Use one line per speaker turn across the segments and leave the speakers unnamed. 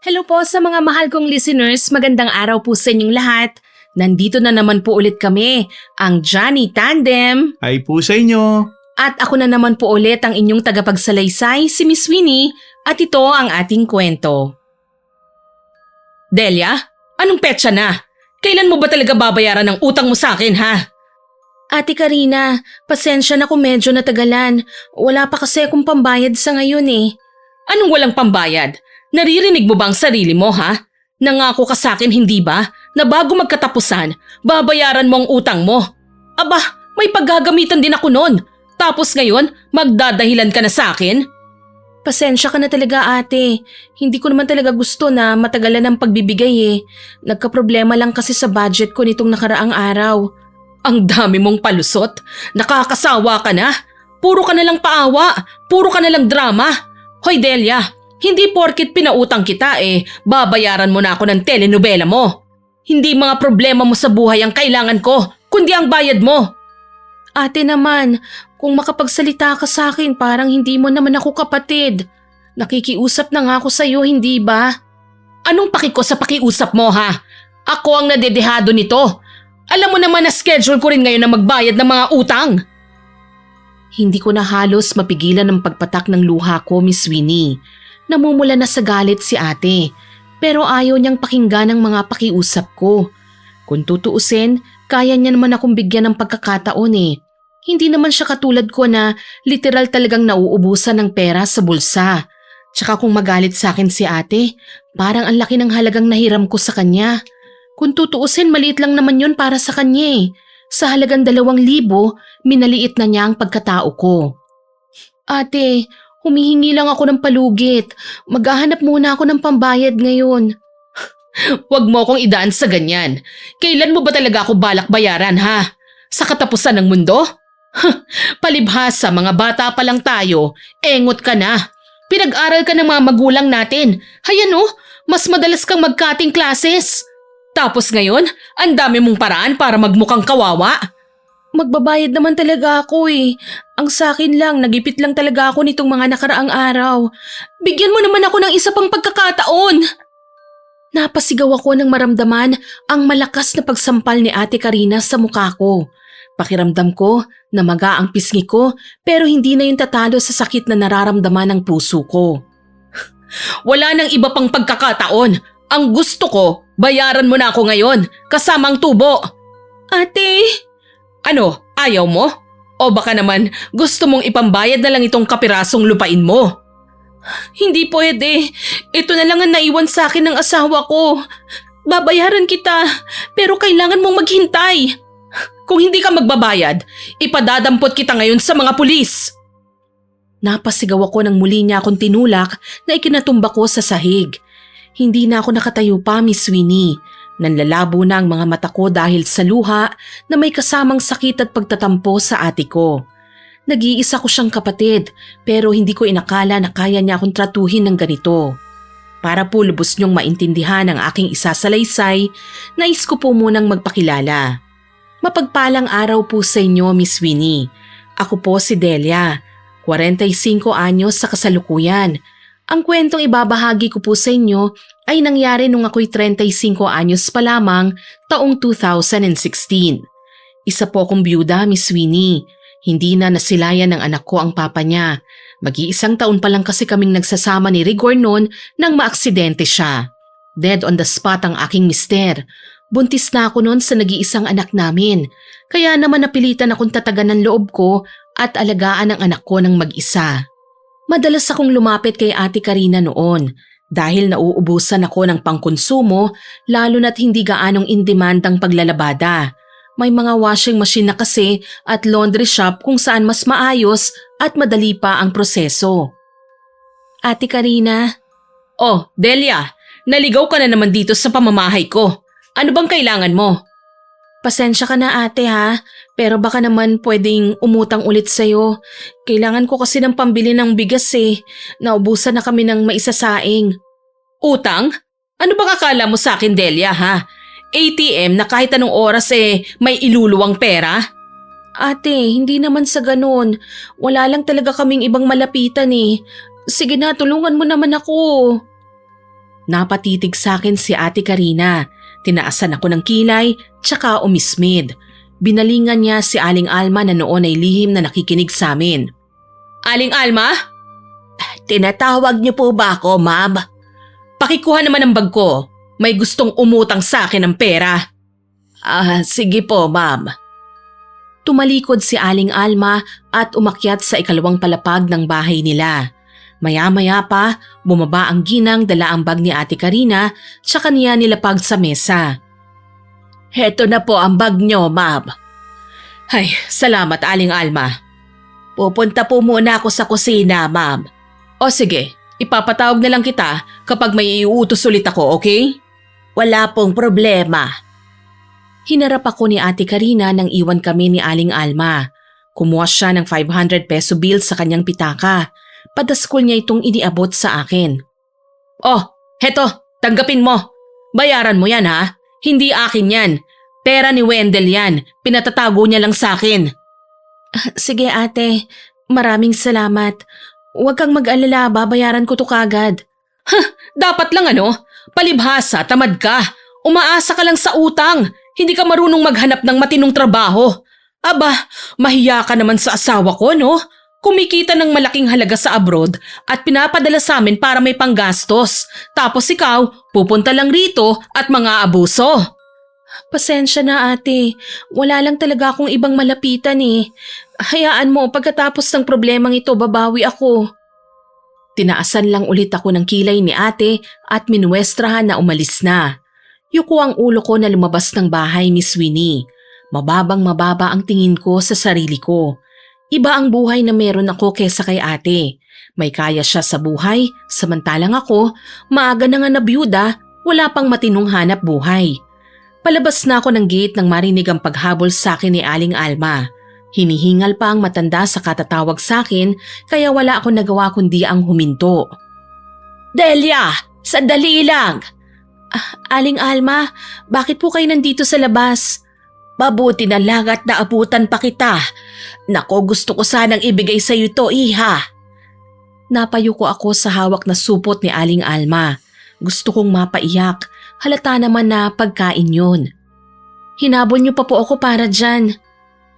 Hello po sa mga mahal kong listeners, magandang araw po sa inyong lahat. Nandito na naman po ulit kami, ang Johnny Tandem.
Hi po sa inyo.
At ako na naman po ulit ang inyong tagapagsalaysay, si Miss Winnie, at ito ang ating kwento. Delia, anong petsa na? Kailan mo ba talaga babayaran ang utang mo sa akin, ha? Ate Karina, pasensya na kung medyo natagalan. Wala pa kasi akong pambayad sa ngayon eh. Anong walang pambayad? Naririnig mo ba ang sarili mo, ha? Nangako ka sa akin, hindi ba? Na bago magkatapusan, babayaran mo ang utang mo. Aba, may paggagamitan din ako noon. Tapos ngayon, magdadahilan ka na sa akin? Pasensya ka na talaga, ate. Hindi ko naman talaga gusto na matagalan ang pagbibigay eh. Nagkaproblema lang kasi sa budget ko nitong nakaraang araw. Ang dami mong palusot. Nakakasawa ka na. Puro ka na lang paawa. Puro ka na lang drama. Hoy Delia, hindi porkit pinautang kita babayaran mo na ako ng telenovela mo. Hindi mga problema mo sa buhay ang kailangan ko, kundi ang bayad mo. Ate naman, kung makapagsalita ka sa akin parang hindi mo naman ako kapatid. Nakikiusap na nga ako sa'yo, hindi ba? Anong paki ko sa pakiusap mo, ha? Ako ang nadedehado nito. Alam mo naman na schedule ko rin ngayon na magbayad ng mga utang. Hindi ko na halos mapigilan ang pagpatak ng luha ko, Miss Winnie. Namumula na sa galit si ate, pero ayaw niyang pakinggan ang mga pakiusap ko. Kung tutuusin, kaya niya naman akong bigyan ng pagkakataon eh. Hindi naman siya katulad ko na literal talagang nauubusan ng pera sa bulsa. Tsaka kung magalit sa akin si ate, parang ang laki ng halagang nahiram ko sa kanya. Kung tutuusin, maliit lang naman yun para sa kanya eh. Sa halagang 2,000, minaliit na niya ang pagkatao ko. Ate, humihingi lang ako ng palugit. Maghahanap muna ako ng pambayad ngayon. Huwag mo akong idaan sa ganyan. Kailan mo ba talaga ako balak bayaran, ha? Sa katapusan ng mundo? Palibhasa, mga bata pa lang tayo. Engot ka na. Pinag-aral ka ng mga magulang natin. Hayan mas madalas kang mag-cutting classes. Tapos ngayon, ang dami mong paraan para magmukhang kawawa. Magbabayad naman talaga ako eh. Ang sakin lang, nagipit lang talaga ako nitong mga nakaraang araw. Bigyan mo naman ako ng isa pang pagkakataon. Napasigaw ako nang maramdaman ang malakas na pagsampal ni Ate Karina sa mukha ko. Pakiramdam ko na maga ang pisngi ko pero hindi na yung tatalo sa sakit na nararamdaman ng puso ko. Wala nang iba pang pagkakataon. Ang gusto ko, bayaran mo na ako ngayon, kasamang tubo. Ate! Ano, ayaw mo? O baka naman gusto mong ipambayad na lang itong kapirasong lupain mo? Hindi pwede. Ito na lang ang naiwan sa akin ng asawa ko. Babayaran kita, pero kailangan mong maghintay. Kung hindi ka magbabayad, ipadadampot kita ngayon sa mga pulis. Napasigaw ako nang muli niya akong tinulak na ikinatumba ko sa sahig. Hindi na ako nakatayo pa, Miss Winnie. Nanlalabo na ang mga mata ko dahil sa luha na may kasamang sakit at pagtatampo sa ate ko. Nag-iisa ko siyang kapatid pero hindi ko inakala na kaya niya akong tratuhin ng ganito. Para po lubos niyong maintindihan ang aking isasalaysay, nais ko po munang magpakilala. Mapagpalang araw po sa inyo, Miss Winnie. Ako po si Delia, 45 anyos sa kasalukuyan. Ang kwentong ibabahagi ko po sa inyo ay nangyari nung ako'y 35 anyos pa lamang taong 2016. Isa po akong byuda, Miss Winnie. Hindi na nasilayan ng anak ko ang papa niya. Mag-iisang taon pa lang kasi kaming nagsasama ni Rigor noon nang maaksidente siya. Dead on the spot ang aking mister. Buntis na ako noon sa nag-iisang anak namin. Kaya naman napilitan akong tatagan ng loob ko at alagaan ang anak ko ng mag-isa. Madalas akong lumapit kay Ate Karina noon dahil nauubusan ako ng pangkonsumo lalo na't hindi gaanong in-demand ang paglalabada. May mga washing machine na kasi at laundry shop kung saan mas maayos at madali pa ang proseso. Ate Karina? Oh, Delia, naligaw ka na naman dito sa pamamahay ko. Ano bang kailangan mo? Pasensya ka na ate ha, pero baka naman pwedeng umutang ulit sa'yo. Kailangan ko kasi ng pambili ng bigas eh. Naubusan na kami ng maisasaing. Utang? Ano bang akala mo sa akin, Delia ha? ATM na kahit anong oras may iluluwang pera? Ate, hindi naman sa ganun. Wala lang talaga kaming ibang malapitan eh. Sige na, tulungan mo naman ako. Napatitig sa akin si Ate Karina. Tinaasan ako ng kilay, tsaka umismid. Binalingan niya si Aling Alma na noon ay lihim na nakikinig sa amin. Aling Alma? Tinatawag niyo po ba ako, ma'am? Pakikuha naman ang bag ko. May gustong umutang sa akin ng pera. Sige po, ma'am. Tumalikod si Aling Alma at umakyat sa ikalawang palapag ng bahay nila. Maya-maya pa, bumaba ang ginang dala ang bag ni Ate Karina tsaka niya nilapag sa mesa. Heto na po ang bag nyo, ma'am. Ay, salamat Aling Alma. Pupunta po muna ako sa kusina, ma'am. O sige, ipapatawag na lang kita kapag may iuutos ulit ako, okay? Wala pong problema. Hinarap ako ni Ate Karina nang iwan kami ni Aling Alma. Kumuha siya ng 500 peso bill sa kanyang pitaka. Padaskol niya itong iniabot sa akin. Oh, heto, tanggapin mo. Bayaran mo yan ha. Hindi akin yan. Pera ni Wendell yan. Pinatatago niya lang sa akin. Sige ate, maraming salamat. Huwag kang mag-alala, babayaran ko to kagad. Dapat lang ano? Palibhasa, tamad ka. Umaasa ka lang sa utang. Hindi ka marunong maghanap ng matinong trabaho. Aba, mahiya ka naman sa asawa ko, no? Kumikita ng malaking halaga sa abroad at pinapadala sa amin para may panggastos. Tapos ikaw, pupunta lang rito at mga abuso. Pasensya na ate, wala lang talaga akong ibang malapitan eh. Hayaan mo, pagkatapos ng problemang ito, babawi ako. Tinaasan lang ulit ako ng kilay ni ate at minuwestrahan na umalis na. Yuko ang ulo ko na lumabas ng bahay, Miss Winnie. Mababang mababa ang tingin ko sa sarili ko. Iba ang buhay na meron ako kesa kay ate. May kaya siya sa buhay, samantalang ako, maaga na nga nabiyuda, wala pang matinong hanap buhay. Palabas na ako ng gate nang marinig ang paghabol sa akin ni Aling Alma. Hinihingal pa ang matanda sa katatawag sa akin kaya wala akong nagawa kundi ang huminto. Delia, sandali lang! Aling Alma, bakit po kayo nandito sa labas? Mabuti na lang at naabutan pa kita. Nako, gusto ko sanang ibigay sa iyo to, iha. Napayuko ako sa hawak na supot ni Aling Alma. Gusto kong mapaiyak. Halata naman na pagkain yun. Hinabol niyo pa po ako para dyan.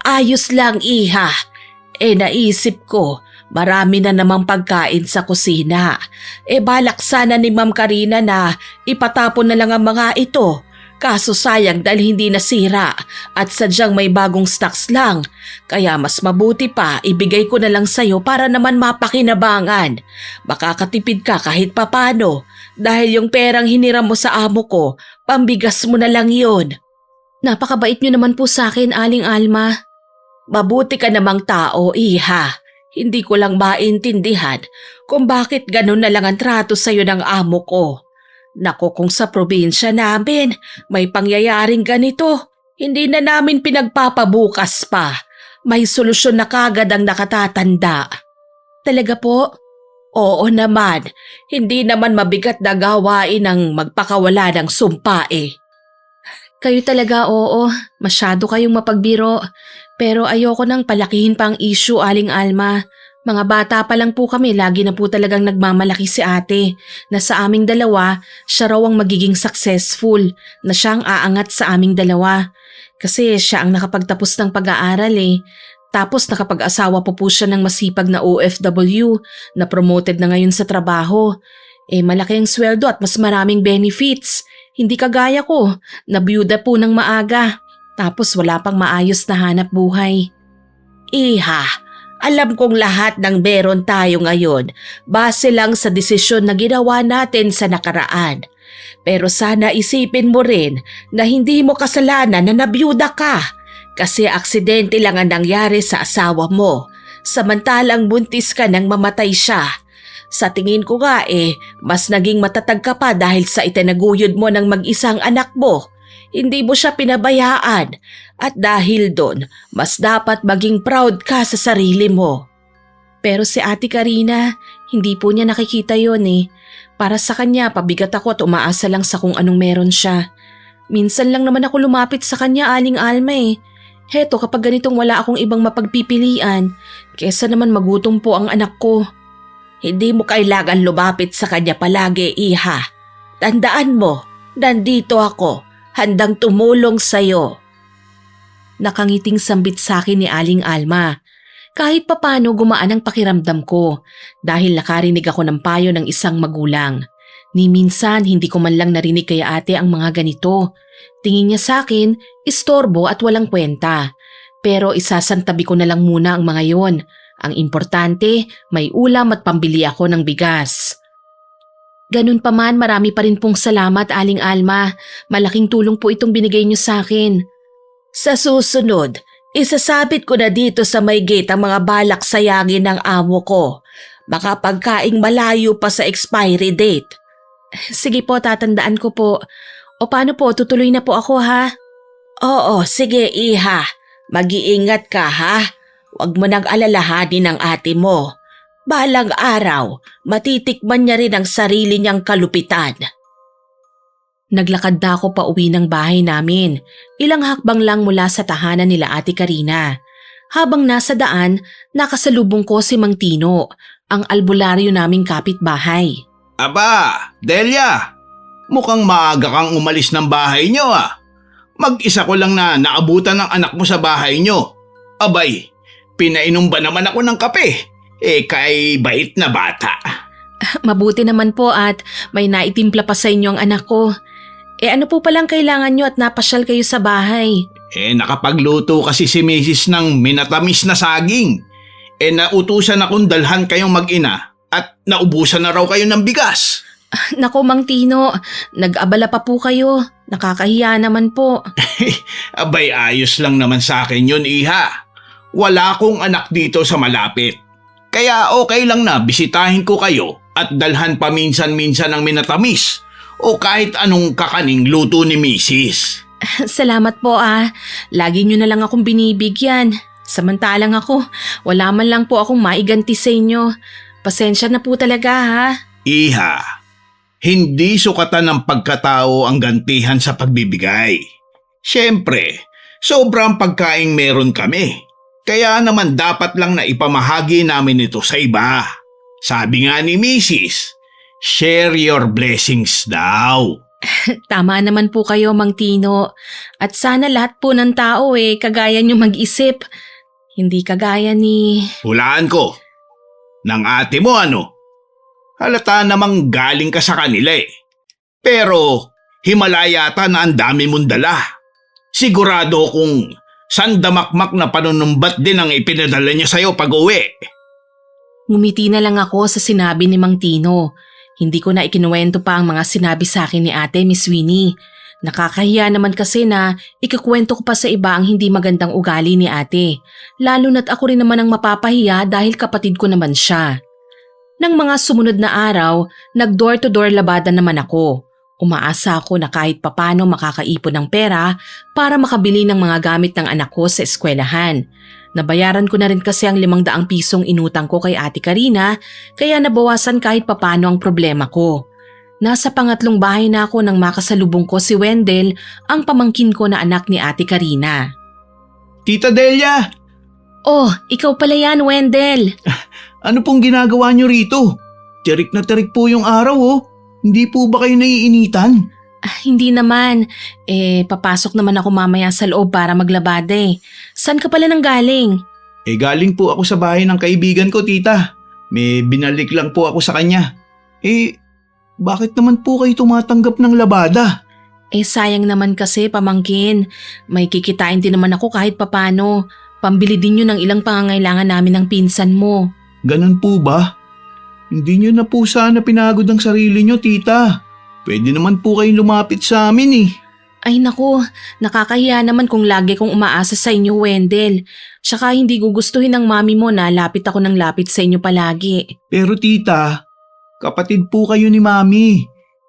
Ayos lang, iha. Naisip ko, marami na namang pagkain sa kusina. Balak sana ni Ma'am Karina na ipatapon na lang ang mga ito. Kaso sayang dahil hindi nasira at sadyang may bagong stocks lang. Kaya mas mabuti pa ibigay ko na lang sa'yo para naman mapakinabangan. Baka katipid ka kahit papano dahil yung perang hiniram mo sa amo ko, pambigas mo na lang yun. Napakabait niyo naman po sa akin, Aling Alma. Mabuti ka namang tao, iha. Hindi ko lang maintindihan kung bakit ganun na lang ang trato sa'yo ng amo ko. Naku, kung sa probinsya namin may pangyayaring ganito, hindi na namin pinagpapabukas pa. May solusyon na kagad ang nakatatanda. Talaga po? Oo naman, hindi naman mabigat na gawain ang magpakawala ng sumpa eh. Kayo talaga oo, masyado kayong mapagbiro. Pero ayoko nang palakihin pa ang issue, Aling Alma. Mga bata pa lang po kami, lagi na po talagang nagmamalaki si ate na sa aming dalawa, siya raw ang magiging successful, na siyang aangat sa aming dalawa. Kasi siya ang nakapagtapos ng pag-aaral eh. Tapos nakapag-asawa po siya ng masipag na OFW na promoted na ngayon sa trabaho. Malaki ang sweldo at mas maraming benefits. Hindi kagaya ko, nabiyuda po ng maaga. Tapos wala pang maayos na hanap buhay. Iha, alam kong lahat ng meron tayo ngayon base lang sa desisyon na ginawa natin sa nakaraan. Pero sana isipin mo rin na hindi mo kasalanan na nabiyuda ka kasi aksidente lang ang nangyari sa asawa mo. Samantalang buntis ka nang mamatay siya. Sa tingin ko nga mas naging matatag ka pa dahil sa itinaguyod mo ng mag-isang anak mo. Hindi mo siya pinabayaan at dahil doon, mas dapat maging proud ka sa sarili mo. Pero si Ate Karina, hindi po niya nakikita yon eh. Para sa kanya, pabigat ako at umaasa lang sa kung anong meron siya. Minsan lang naman ako lumapit sa kanya, Aling Alma eh. Heto kapag ganitong wala akong ibang mapagpipilian, kesa naman magutom po ang anak ko. Hindi mo kailangan lumapit sa kanya palagi, iha.
Tandaan mo, nandito ako, handang tumulong sa'yo.
Nakangiting sambit sa akin ni Aling Alma. Kahit papano gumaan ang pakiramdam ko dahil nakarinig ako ng payo ng isang magulang. Ni minsan hindi ko man lang narinig kay ate ang mga ganito. Tingin niya sa akin, istorbo at walang kwenta. Pero isasantabi ko na lang muna ang mga yon. Ang importante, may ulam at pambili ako ng bigas. Ganun pa man, marami pa rin pong salamat, Aling Alma. Malaking tulong po itong binigay niyo sa akin.
Sa susunod, isasabit ko na dito sa may gate ang mga balak sayangin ng amo ko. Baka pagkaing malayo pa sa expiry date.
Sige po, tatandaan ko po. O paano po, tutuloy na po ako ha?
Oo, sige iha. Mag-iingat ka ha. Huwag mo nang alalahanin ang ate mo. Balang araw, matitikman niya rin ang sarili niyang kalupitan.
Naglakad na ako pa uwi ng bahay namin. Ilang hakbang lang mula sa tahanan nila Ate Karina. Habang nasa daan, nakasalubong ko si Mang Tino, ang albularyo naming kapitbahay.
Aba, Delia, mukhang maaga kang umalis ng bahay nyo ah. Mag-isa ko lang na naabutan ng anak mo sa bahay nyo. Abay, pinainom ba naman ako ng kape? Kay bait na bata.
Mabuti naman po at may naitimpla pa sa inyo ang anak ko. Ano po palang kailangan nyo at napasyal kayo sa bahay?
Nakapagluto kasi si Mrs. ng minatamis na saging. Nautusan akong dalhan kayong mag-ina at naubusan na raw kayo ng bigas.
Naku Mang Tino, nag-abala pa po kayo. Nakakahiya naman po.
Abay, ayos lang naman sa akin yun, iha. Wala akong anak dito sa malapit. Kaya okay lang na bisitahin ko kayo at dalhan paminsan-minsan ng minatamis o kahit anong kakaning luto ni Mrs.
Salamat po Lagi nyo na lang akong binibigyan. Samantalang ako, wala man lang po akong maiganti sa inyo. Pasensya na po talaga ha.
Iha, hindi sukatan ng pagkatao ang gantihan sa pagbibigay. Siyempre, sobrang pagkaing meron kami. Kaya naman dapat lang na ipamahagi namin ito sa iba. Sabi nga ni Mrs., share your blessings daw.
Tama naman po kayo, Mang Tino. At sana lahat po ng tao kagaya nyo mag-isip. Hindi kagaya ni...
Hulaan ko. Ng ate mo ano? Halata namang galing ka sa kanila Pero himala yata na ang dami mong dala. Sigurado kung sandamakmak na panunumbat din ang ipinadala niya sa'yo pag-uwi.
Ngumiti na lang ako sa sinabi ni Mang Tino. Hindi ko na ikinuwento pa ang mga sinabi sa akin ni ate, Miss Winnie. Nakakahiya naman kasi na ikukwento ko pa sa iba ang hindi magandang ugali ni ate. Lalo na't ako rin naman ang mapapahiya dahil kapatid ko naman siya. Nang mga sumunod na araw, nag-door-to-door labada naman ako. Umaasa ako na kahit papano makakaipon ng pera para makabili ng mga gamit ng anak ko sa eskwelahan. Nabayaran ko na rin kasi ang 500 pisong inutang ko kay Ate Karina kaya nabawasan kahit papano ang problema ko. Nasa pangatlong bahay na ako nang makasalubong ko si Wendell, ang pamangkin ko na anak ni Ate Karina.
Tita Delia!
Oh, ikaw pala yan, Wendell.
Ano pong ginagawa niyo rito? Tirik na tirik po yung araw Hindi po ba kayo naiinitan?
Hindi naman. Papasok naman ako mamaya sa loob para maglabada Saan ka pala nang galing?
Galing po ako sa bahay ng kaibigan ko, tita. May binalik lang po ako sa kanya. Bakit naman po kayo tumatanggap ng labada?
Sayang naman kasi, pamangkin. May kikitain din naman ako kahit papano. Pambili din yun ng ilang pangangailangan namin ng pinsan mo.
Ganun po ba? Hindi nyo na po sana pinagod ang sarili nyo, tita. Pwede naman po kayong lumapit sa amin
Ay naku, nakakahiya naman kung lagi kong umaasa sa inyo, Wendell. Tsaka hindi gugustuhin ng mami mo na lapit ako ng lapit sa inyo palagi.
Pero tita, kapatid po kayo ni mami.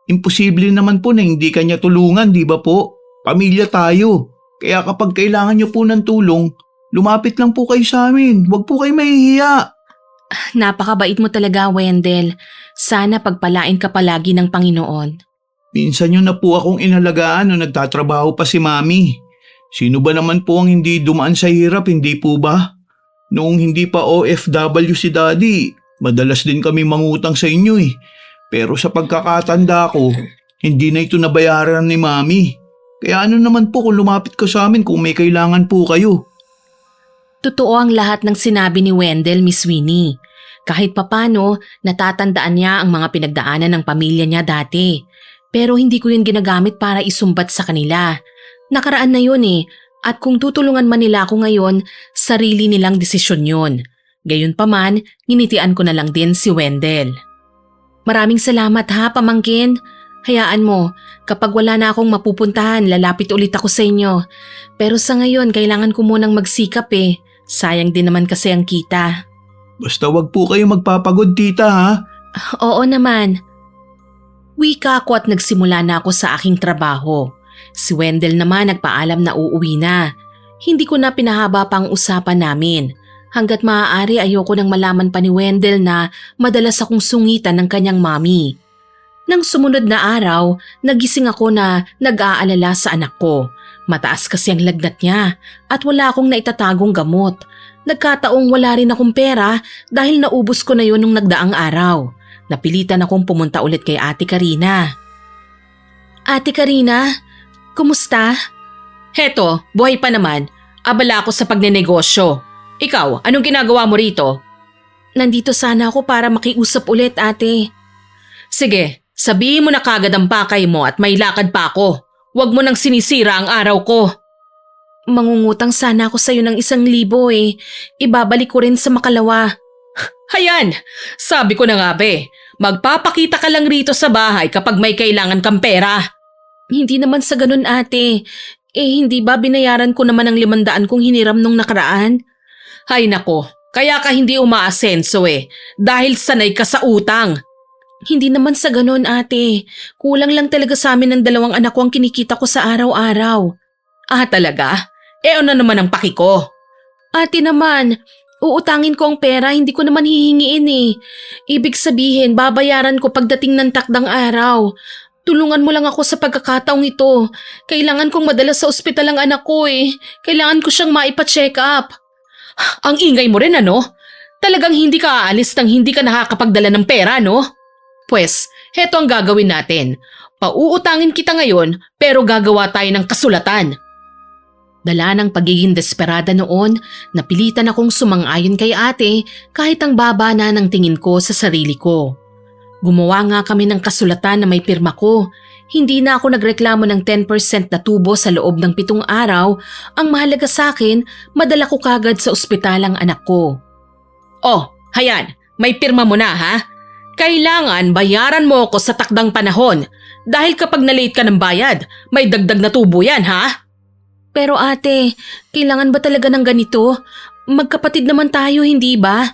Imposible naman po na hindi kanya tulungan, di ba po? Pamilya tayo. Kaya kapag kailangan nyo po ng tulong, lumapit lang po kayo sa amin. Huwag po kayo mahihiya.
Napakabait mo talaga, Wendell. Sana pagpalain ka palagi ng Panginoon.
Minsan nyo na po akong inalagaan nung nagtatrabaho pa si mami. Sino ba naman po ang hindi dumaan sa hirap, hindi po ba? Noong hindi pa OFW si Daddy, madalas din kami mangutang sa inyo Pero sa pagkakatanda ko, Hindi na ito nabayaran ni Mami. Kaya ano naman po kung lumapit ka sa amin kung may kailangan po kayo.
Totoo ang lahat ng sinabi ni Wendell, Miss Winnie. Kahit papano, natatandaan niya ang mga pinagdaanan ng pamilya niya dati. Pero hindi ko yun ginagamit para isumbat sa kanila. Nakaraan na yun at kung tutulungan man nila ako ngayon, sarili nilang desisyon yun. Gayunpaman, nginitian ko na lang din si Wendell. Maraming salamat ha, pamangkin. Hayaan mo, kapag wala na akong mapupuntahan, lalapit ulit ako sa inyo. Pero sa ngayon, kailangan ko munang magsikap Sayang din naman kasi ang kita.
Basta wag po kayo magpapagod, tita, ha?
Oo naman. Wika ako at nagsimula na ako sa aking trabaho. Si Wendell naman nagpaalam na uuwi na. Hindi ko na pinahaba pa ang usapan namin. Hanggat maaari ayoko nang malaman pa ni Wendell na madalas akong sungitan ng kanyang mami. Nang sumunod na araw, nagising ako na nag-aalala sa anak ko. Mataas kasi ang lagnat niya at wala akong naitatagong gamot. Nagkataong wala rin akong pera dahil naubos ko na yun nung nagdaang araw. Napilitan akong pumunta ulit kay Ate Karina. Ate Karina, kumusta? Heto, buhay pa naman. Abala ako sa pagnenegosyo. Ikaw, anong ginagawa mo rito? Nandito sana ako para makiusap ulit, ate. Sige, sabihin mo na kagad ang pakay mo at may lakad pa ako. Huwag mo nang sinisira ang araw ko. Mangungutang sana ako sa'yo ng 1,000 Ibabalik ko rin sa makalawa. Hayan! Sabi ko na nga magpapakita ka lang rito sa bahay kapag may kailangan kang pera. Hindi naman sa ganun, ate. Hindi ba binayaran ko naman ang 500 kong hiniram nung nakaraan? Hay nako, kaya ka hindi umaasenso dahil sanay ka sa utang. Hindi naman sa ganun, ate. Kulang lang talaga sa amin ng 2 anak ko ang kinikita ko sa araw-araw. Ah, talaga? Ano naman ang paki ko? Ate naman, uutangin ko ang pera, hindi ko naman hihingiin Ibig sabihin, babayaran ko pagdating ng takdang araw. Tulungan mo lang ako sa pagkakataong ito. Kailangan kong madala sa ospital ang anak ko Kailangan ko siyang maipa-check up. Ang ingay mo rin Talagang hindi ka aalis nang hindi ka nakakapagdala ng pera, no? Pwes, heto ang gagawin natin. Pauutangin kita ngayon pero gagawa tayo ng kasulatan. Dala ng pagiging desperada noon, napilitan akong sumang-ayon kay ate kahit ang baba na ng tingin ko sa sarili ko. Gumawa nga kami ng kasulatan na may pirma ko. Hindi na ako nagreklamo ng 10% na tubo sa loob ng 7 araw. Ang mahalaga sa akin, madala ko kagad sa ospital ang anak ko. Oh, hayan, may pirma mo na ha? Kailangan bayaran mo ako sa takdang panahon dahil kapag na-late ka ng bayad, may dagdag na tubo yan ha? Pero ate, kailangan ba talaga ng ganito? Magkapatid naman tayo, hindi ba?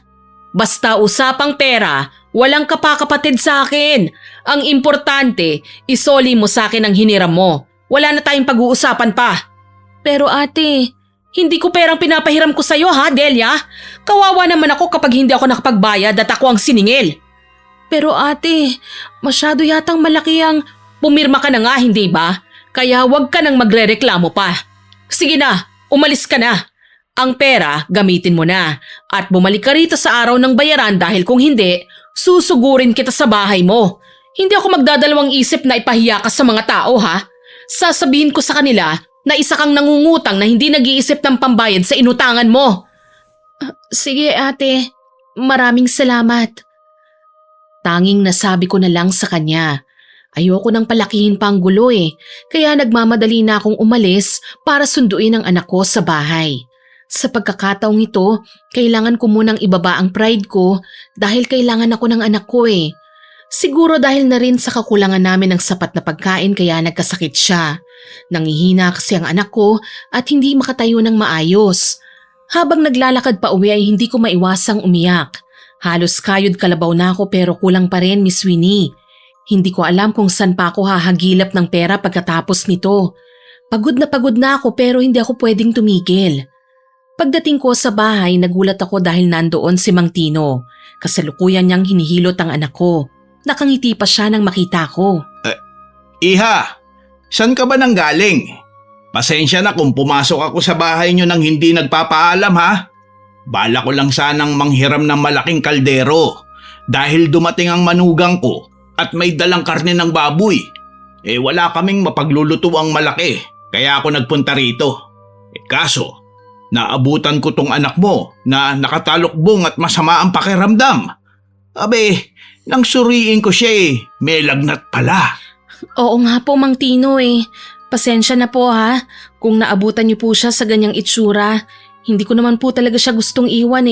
Basta usapang pera, walang kapakapatid sa akin. Ang importante, isoli mo sa akin ang hiniram mo. Wala na tayong pag-uusapan pa. Pero ate, hindi ko perang pinapahiram ko sa'yo ha, Delia? Kawawa naman ako kapag hindi ako nakapagbayad at ako ang siningil. Pero ate, masyado yatang malaki ang... Pumirma ka na nga, hindi ba? Kaya wag ka nang magrereklamo pa. Sige na, umalis ka na. Ang pera, gamitin mo na. At bumalik ka rito sa araw ng bayaran dahil kung hindi, susugurin kita sa bahay mo. Hindi ako magdadalawang isip na ipahiya ka sa mga tao ha. Sasabihin ko sa kanila na isa kang nangungutang na hindi nag-iisip ng pambayad sa inutangan mo. Sige ate, maraming salamat. Tanging nasabi ko na lang sa kanya. Ayoko nang palakihin pa ang gulo kaya nagmamadali na akong umalis para sunduin ang anak ko sa bahay. Sa pagkakataong ito, kailangan ko munang ibaba ang pride ko dahil kailangan ako ng anak ko Siguro dahil na rin sa kakulangan namin ng sapat na pagkain kaya nagkasakit siya. Nangihina kasi ang anak ko at hindi makatayo ng maayos. Habang naglalakad pa uwi ay hindi ko maiwasang umiyak. Halos kayod kalabaw na ako pero kulang pa rin, Miss Winnie. Hindi ko alam kung saan pa ako hahagilap ng pera pagkatapos nito. Pagod na ako pero hindi ako pwedeng tumigil. Pagdating ko sa bahay, nagulat ako dahil nandoon si Mang Tino. Kasalukuyan niyang hinihilot ang anak ko. Nakangiti pa siya nang makita ko.
Iha, saan ka ba nang galing? Pasensya na kung pumasok ako sa bahay niyo nang hindi nagpapaalam ha. Bala ko lang sanang manghiram ng malaking kaldero dahil dumating ang manugang ko at may dalang karne ng baboy. Wala kaming mapaglulutuang malaki, kaya ako nagpunta rito. Kaso, naabutan ko tong anak mo na nakatalukbong at masama ang pakiramdam. Abe, nang suriin ko siya may lagnat pala.
Oo nga po, Mang Tino Pasensya na po ha, kung naabutan niyo po siya sa ganyang itsura. Hindi ko naman po talaga siya gustong iwan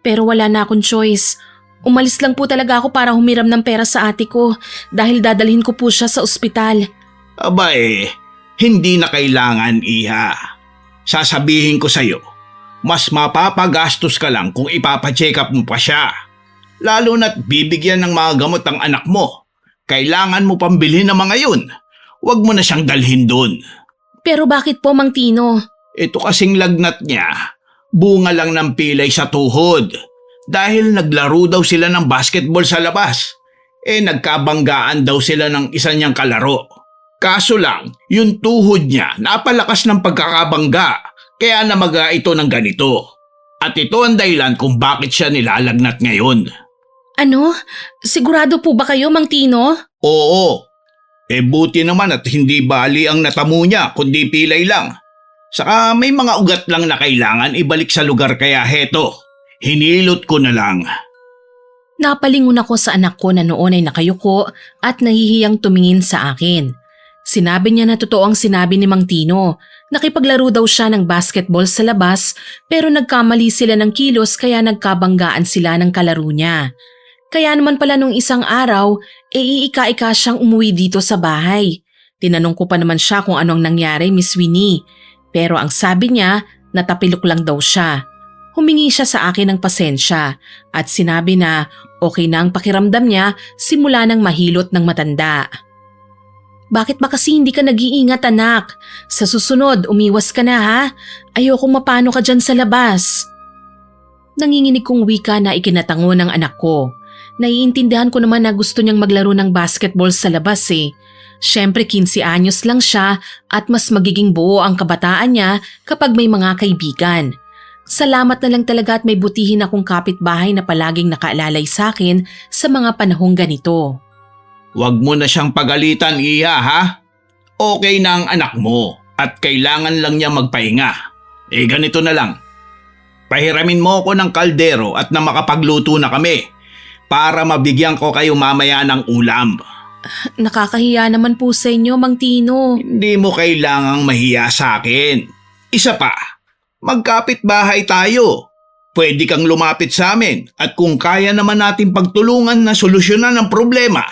pero wala na akong choice. Umalis lang po talaga ako para humiram ng pera sa ate ko dahil dadalhin ko po siya sa ospital.
Aba hindi na kailangan, iha. Sasabihin ko sa'yo, mas mapapagastos ka lang kung ipapacheck up mo pa siya. Lalo na't bibigyan ng mga gamot ang anak mo. Kailangan mo pang bilhin ng mga yun. Huwag mo na siyang dalhin doon.
Pero bakit po, Mang Tino?
Ito kasing lagnat niya, bunga lang ng pilay sa tuhod. Dahil naglaro daw sila ng basketball sa labas. Nagkabanggaan daw sila ng isa niyang kalaro. Kaso lang, yung tuhod niya napalakas ng pagkakabangga, kaya namaga ito ng ganito. At ito ang dahilan kung bakit siya nilalagnat ngayon.
Ano? Sigurado po ba kayo, Mang Tino?
Oo. Buti naman at hindi bali ang natamo niya, kundi pilay lang. Saka may mga ugat lang na kailangan ibalik sa lugar kaya heto, hinilot ko na lang.
Napalingon ako sa anak ko na noon ay nakayuko at nahihiyang tumingin sa akin. Sinabi niya na totoo ang sinabi ni Mang Tino. Nakipaglaro daw siya ng basketball sa labas pero nagkamali sila ng kilos kaya nagkabanggaan sila ng kalaro niya. Kaya naman pala nung isang araw, iika-ika siyang umuwi dito sa bahay. Tinanong ko pa naman siya kung anong nangyari, Miss Winnie. Pero ang sabi niya, natapilok lang daw siya. Humingi siya sa akin ng pasensya at sinabi na okay na ang pakiramdam niya simula nang mahilot ng matanda. Bakit ba kasi hindi ka nag-iingat, anak? Sa susunod, umiwas ka na ha? Ayokong mapano ka dyan sa labas. Nanginginig kong wika na ikinatango ng anak ko. Naiintindihan ko naman na gusto niyang maglaro ng basketball sa labas Siyempre 15 anyos lang siya at mas magiging buo ang kabataan niya kapag may mga kaibigan. Salamat na lang talaga at may butihin akong kapitbahay na palaging nakaalalay sa akin sa mga panahong ganito.
Huwag mo na siyang pagalitan, iha ha? Okay na ang anak mo at kailangan lang niya magpahinga. Ganito na lang. Pahiramin mo ko ng kaldero at na makapagluto na kami para mabigyan ko kayo mamaya ng ulam.
Nakakahiya naman po sa inyo, Mang Tino.
Hindi mo kailangang mahiya sa akin. Isa pa, magkapit bahay tayo. Pwede kang lumapit sa amin at kung kaya naman natin pagtulungan na solusyonan ang problema,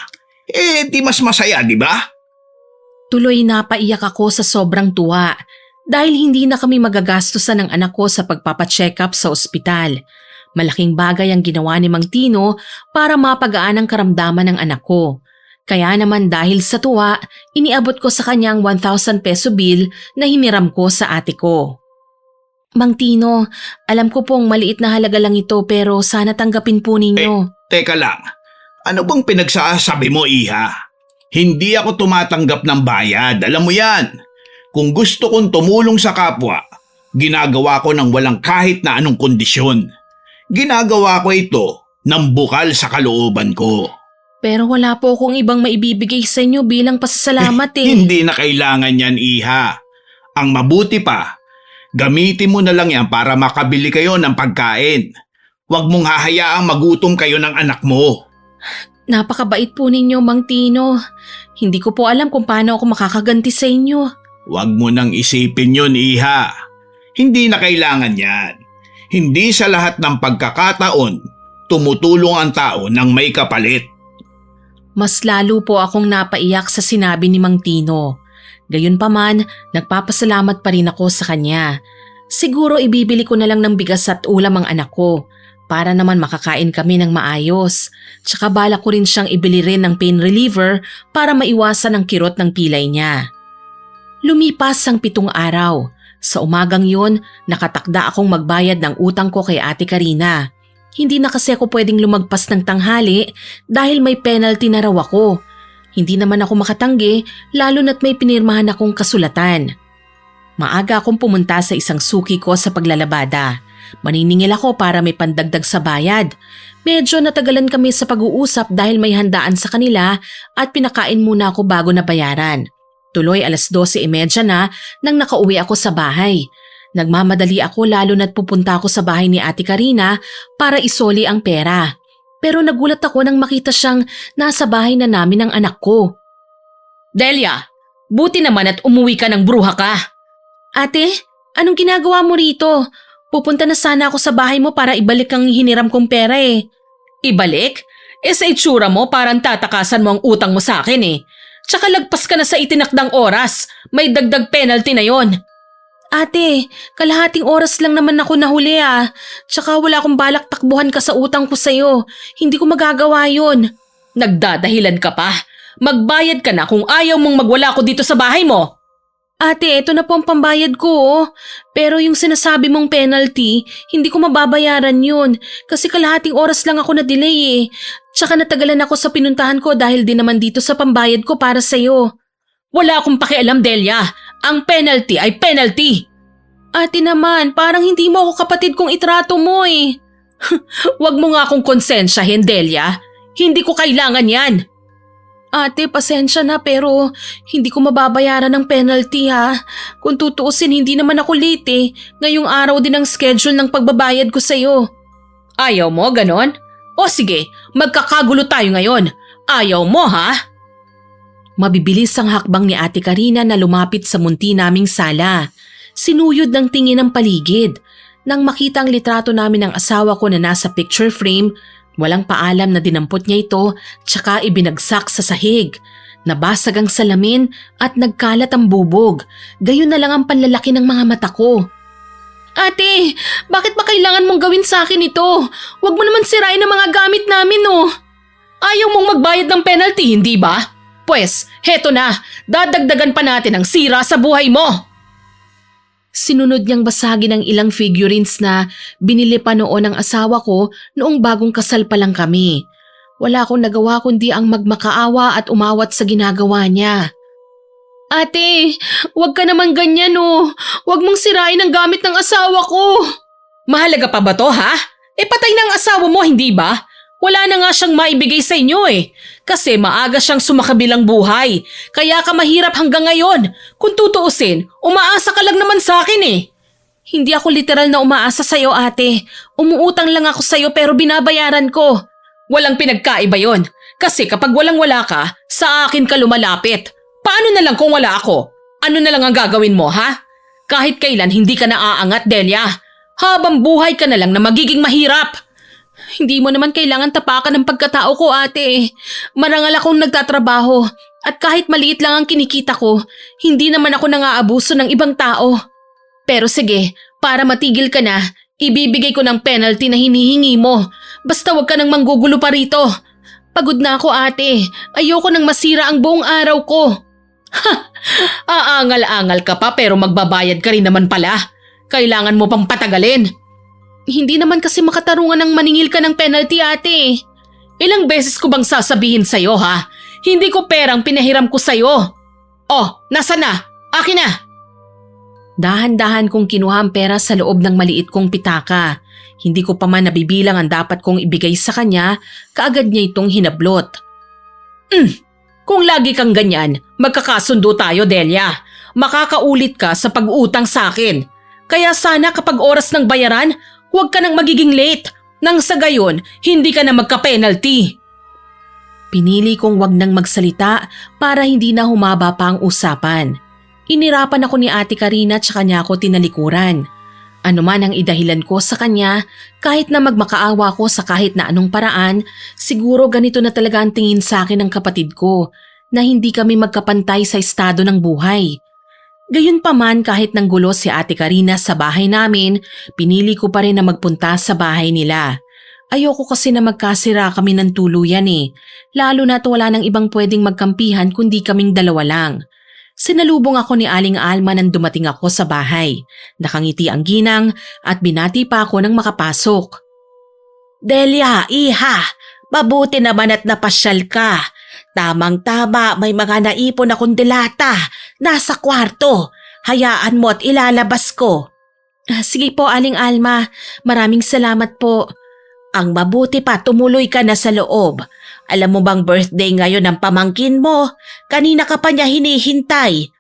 di mas masaya, di ba?
Tuloy napaiyak ako sa sobrang tuwa dahil hindi na kami magagastusan ng anak ko sa pagpapacheck up sa ospital. Malaking bagay ang ginawa ni Mang Tino para mapagaan ang karamdaman ng anak ko. Kaya naman dahil sa tuwa, iniabot ko sa kanyang 1,000 peso bill na hiniram ko sa ate ko. Mang Tino, alam ko pong maliit na halaga lang ito pero sana tanggapin po ninyo.
Teka lang, ano bang pinagsasabi mo, iha? Hindi ako tumatanggap ng bayad, alam mo yan. Kung gusto kong tumulong sa kapwa, ginagawa ko ng walang kahit na anong kondisyon. Ginagawa ko ito ng bukal sa kalooban ko.
Pero wala po akong ibang maibibigay sa inyo bilang pasasalamat
Hindi na kailangan yan, iha. Ang mabuti pa, gamitin mo na lang yan para makabili kayo ng pagkain. Huwag mong hahayaang magutom kayo ng anak mo.
Napakabait po ninyo, Mang Tino. Hindi ko po alam kung paano ako makakaganti sa inyo.
Huwag mo nang isipin yun, iha. Hindi na kailangan yan. Hindi sa lahat ng pagkakataon, tumutulong ang tao ng may kapalit.
Mas lalo po akong napaiyak sa sinabi ni Mang Tino. Gayunpaman, nagpapasalamat pa rin ako sa kanya. Siguro ibibili ko na lang ng bigas at ulam ang anak ko para naman makakain kami ng maayos. Tsaka bala ko rin siyang ibili rin ng pain reliever para maiwasan ang kirot ng pilay niya. Lumipas ang 7 araw. Sa umagang yun, nakatakda akong magbayad ng utang ko kay Ate Karina. Hindi na kasi ako pwedeng lumagpas ng tanghali dahil may penalty na raw ako. Hindi naman ako makatanggi lalo na't may pinirmahan akong kasulatan. Maaga akong pumunta sa isang suki ko sa paglalabada. Maniningil ako para may pandagdag sa bayad. Medyo natagalan kami sa pag-uusap dahil may handaan sa kanila at pinakain muna ako bago na bayaran. Tuloy 12:30 na nang nakauwi ako sa bahay. Nagmamadali ako lalo na't pupunta ako sa bahay ni Ate Karina para isoli ang pera. Pero nagulat ako nang makita siyang nasa bahay na namin ng anak ko. Delia, buti naman at umuwi ka ng bruha ka. Ate, anong ginagawa mo rito? Pupunta na sana ako sa bahay mo para ibalik ang hiniram kong pera eh. Ibalik? Sa itsura mo parang tatakasan mo ang utang mo sa akin eh. Tsaka lagpas ka na sa itinakdang oras. May dagdag penalty na yon. Ate, kalahating oras lang naman ako nahuli ah. Tsaka wala akong balak takbuhan ka sa utang ko sa'yo. Hindi ko magagawa yon. Nagdadahilan ka pa. Magbayad ka na kung ayaw mong magwala ko dito sa bahay mo. Ate, ito na po ang pambayad ko oh. Pero yung sinasabi mong penalty, hindi ko mababayaran yun. Kasi kalahating oras lang ako na-delay eh. Tsaka natagalan ako sa pinuntahan ko dahil din naman dito sa pambayad ko para sa'yo. Wala akong pakialam, Delia. Ang penalty ay penalty. Ate naman, parang hindi mo ako kapatid kong itrato mo eh. Huwag mo nga akong konsensyahin, Delia. Hindi ko kailangan yan. Ate, pasensya na pero hindi ko mababayaran ng penalty ha. Kung tutuusin, hindi naman ako late eh. Ngayong araw din ang schedule ng pagbabayad ko sa'yo. Ayaw mo, ganon? O sige, magkakagulo tayo ngayon. Ayaw mo ha? Mabibilis ang hakbang ni Ate Karina na lumapit sa munti naming sala. Sinuyod ng tingin ng paligid. Nang makita ang litrato namin ng asawa ko na nasa picture frame, walang paalam na dinampot niya ito tsaka ibinagsak sa sahig. Nabasag ang salamin at nagkalat ang bubog. Gayon na lang ang panlalaki ng mga mata ko. Ate, bakit ba kailangan mong gawin sa akin ito? Huwag mo naman sirain ang mga gamit namin oh. Ayaw mong magbayad ng penalty, hindi ba? Pwes, heto na, dadagdagan pa natin ang sira sa buhay mo. Sinunod niyang basagin ang ilang figurines na binili pa noon ng asawa ko noong bagong kasal pa lang kami. Wala akong nagawa kundi ang magmakaawa at umawat sa ginagawa niya. Ate, huwag ka naman ganyan oh. Huwag mong sirain ang gamit ng asawa ko. Mahalaga pa ba to ha? Patay na ang asawa mo, hindi ba? Wala na nga siyang maibigay sa inyo eh. Kasi maaga siyang sumakabilang buhay. Kaya ka mahirap hanggang ngayon. Kung tutuusin, umaasa ka lang naman sa akin eh. Hindi ako literal na umaasa sa'yo ate. Umuutang lang ako sa'yo pero binabayaran ko. Walang pinagkaiba yon. Kasi kapag walang-wala ka, sa akin ka lumalapit. Paano na lang kung wala ako? Ano na lang ang gagawin mo ha? Kahit kailan hindi ka naaangat, Delia. Habang buhay ka na lang na magiging mahirap. Hindi mo naman kailangan tapakan ng pagkatao ko ate. Marangal akong nagtatrabaho at kahit maliit lang ang kinikita ko, hindi naman ako nang-aabuso ng ibang tao. Pero sige, para matigil ka na, ibibigay ko ng penalty na hinihingi mo. Basta wag ka nang manggugulo pa rito. Pagod na ako ate, ayoko nang masira ang buong araw ko. Ha! Aangal-angal ka pa pero magbabayad ka rin naman pala. Kailangan mo pang patagalin. Hindi naman kasi makatarungan ng maningil ka ng penalty ate. Ilang beses ko bang sasabihin sa'yo ha? Hindi ko perang pinahiram ko sa'yo. Oh, nasa na? Akin na! Dahan-dahan kong kinuha ang pera sa loob ng maliit kong pitaka. Hindi ko pa man nabibilang ang dapat kong ibigay sa kanya, kaagad niya itong hinablot. Kung lagi kang ganyan, magkakasundo tayo Delia. Makakaulit ka sa pag-utang sa akin. Kaya sana kapag oras ng bayaran, huwag ka nang magiging late. Nang sa gayon, hindi ka na magka-penalty. Pinili kong wag nang magsalita para hindi na humaba pa ang usapan. Inirapan ako ni Ate Karina tsaka niya ako tinalikuran. Ano man ang idahilan ko sa kanya, kahit na magmakaawa ko sa kahit na anong paraan, siguro ganito na talaga ang tingin sa akin ng kapatid ko na hindi kami magkapantay sa estado ng buhay. Gayunpaman kahit nanggulo si Ate Karina sa bahay namin, pinili ko pa rin na magpunta sa bahay nila. Ayoko kasi na magkasira kami ng tuluyan eh, lalo na't wala nang ibang pwedeng magkampihan kundi kaming dalawa lang. Sinalubong ako ni Aling Alma nang dumating ako sa bahay. Nakangiti ang ginang at binati pa ako nang makapasok.
Delia, iha, mabuti naman at napasyal ka. Tamang-tama, may mga naipon akong dilata. Nasa kwarto. Hayaan mo at ilalabas ko.
Sige po Aling Alma, maraming salamat po.
Ang mabuti pa, tumuloy ka na sa loob. Alam mo bang birthday ngayon ng pamangkin mo? Kanina ka pa niya hinihintay.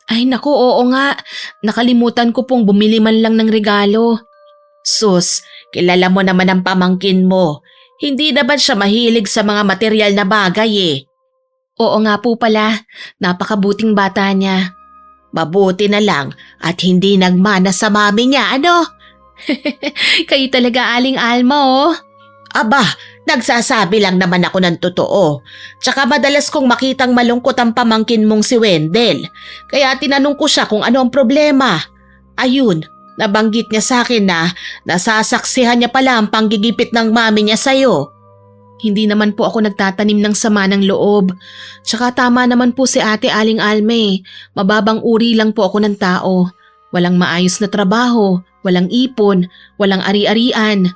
Ay naku, oo nga. Nakalimutan ko pong bumili man lang ng regalo.
Sus, kilala mo naman ang pamangkin mo. Hindi naman siya mahilig sa mga material na bagay eh.
Oo nga po pala. Napakabuting bata niya.
Mabuti na lang at hindi nagmana sa mami niya, ano?
Kayo talaga, Aling Alma, oh.
Aba, nagsasabi lang naman ako ng totoo. Tsaka madalas kong makitang malungkot ang pamangkin mong si Wendell. Kaya tinanong ko siya kung ano ang problema. Ayun, nabanggit niya sa akin na nasasaksihan niya pala ang panggigipit ng mami niya sa'yo.
Hindi naman po ako nagtatanim ng sama ng loob. Tsaka tama naman po si Ate Aling Alme. Mababang uri lang po ako ng tao. Walang maayos na trabaho, walang ipon, walang ari-arian.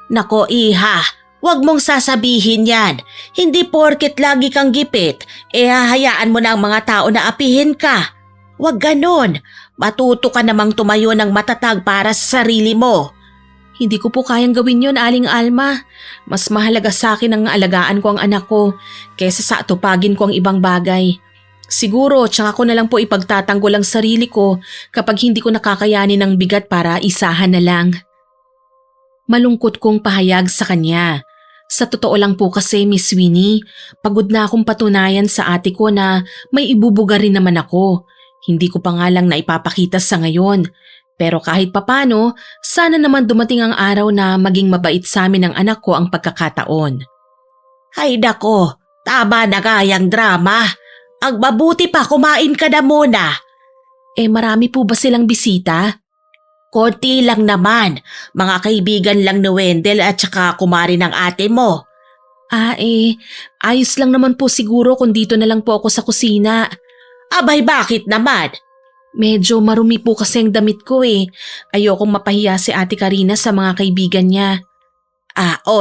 Nako iha, huwag mong sasabihin yan. Hindi porket lagi kang gipit, hahayaan mo na ang mga tao na apihin ka. Huwag ganon. Matuto ka namang tumayo ng matatag para sa sarili mo.
Hindi ko po kayang gawin yon, Aling Alma. Mas mahalaga sa akin ang alagaan ko ang anak ko kaysa sa atupagin ko ang ibang bagay. Siguro, tsaka ko na lang po ipagtatanggol ang sarili ko kapag hindi ko nakakayanin ng bigat para isahan na lang. Malungkot kong pahayag sa kanya. Sa totoo lang po kasi, Miss Winnie, pagod na akong patunayan sa ate ko na may ibubuga rin naman ako. Hindi ko pa nga lang naipapakita sa ngayon. Pero kahit papano, sana naman dumating ang araw na maging mabait sa amin ng anak ko ang pagkakataon.
Ay nako, tama na kayang drama. Ang mabuti pa, kumain ka na muna.
Marami po ba silang bisita?
Konti lang naman, mga kaibigan lang ni Wendell at saka kumari ng ate mo.
Ayos lang naman po siguro kung dito na lang po ako sa kusina.
Abay bakit naman?
Medyo marumi po kasi ang damit ko eh. Ayokong mapahiya si Ate Karina sa mga kaibigan niya.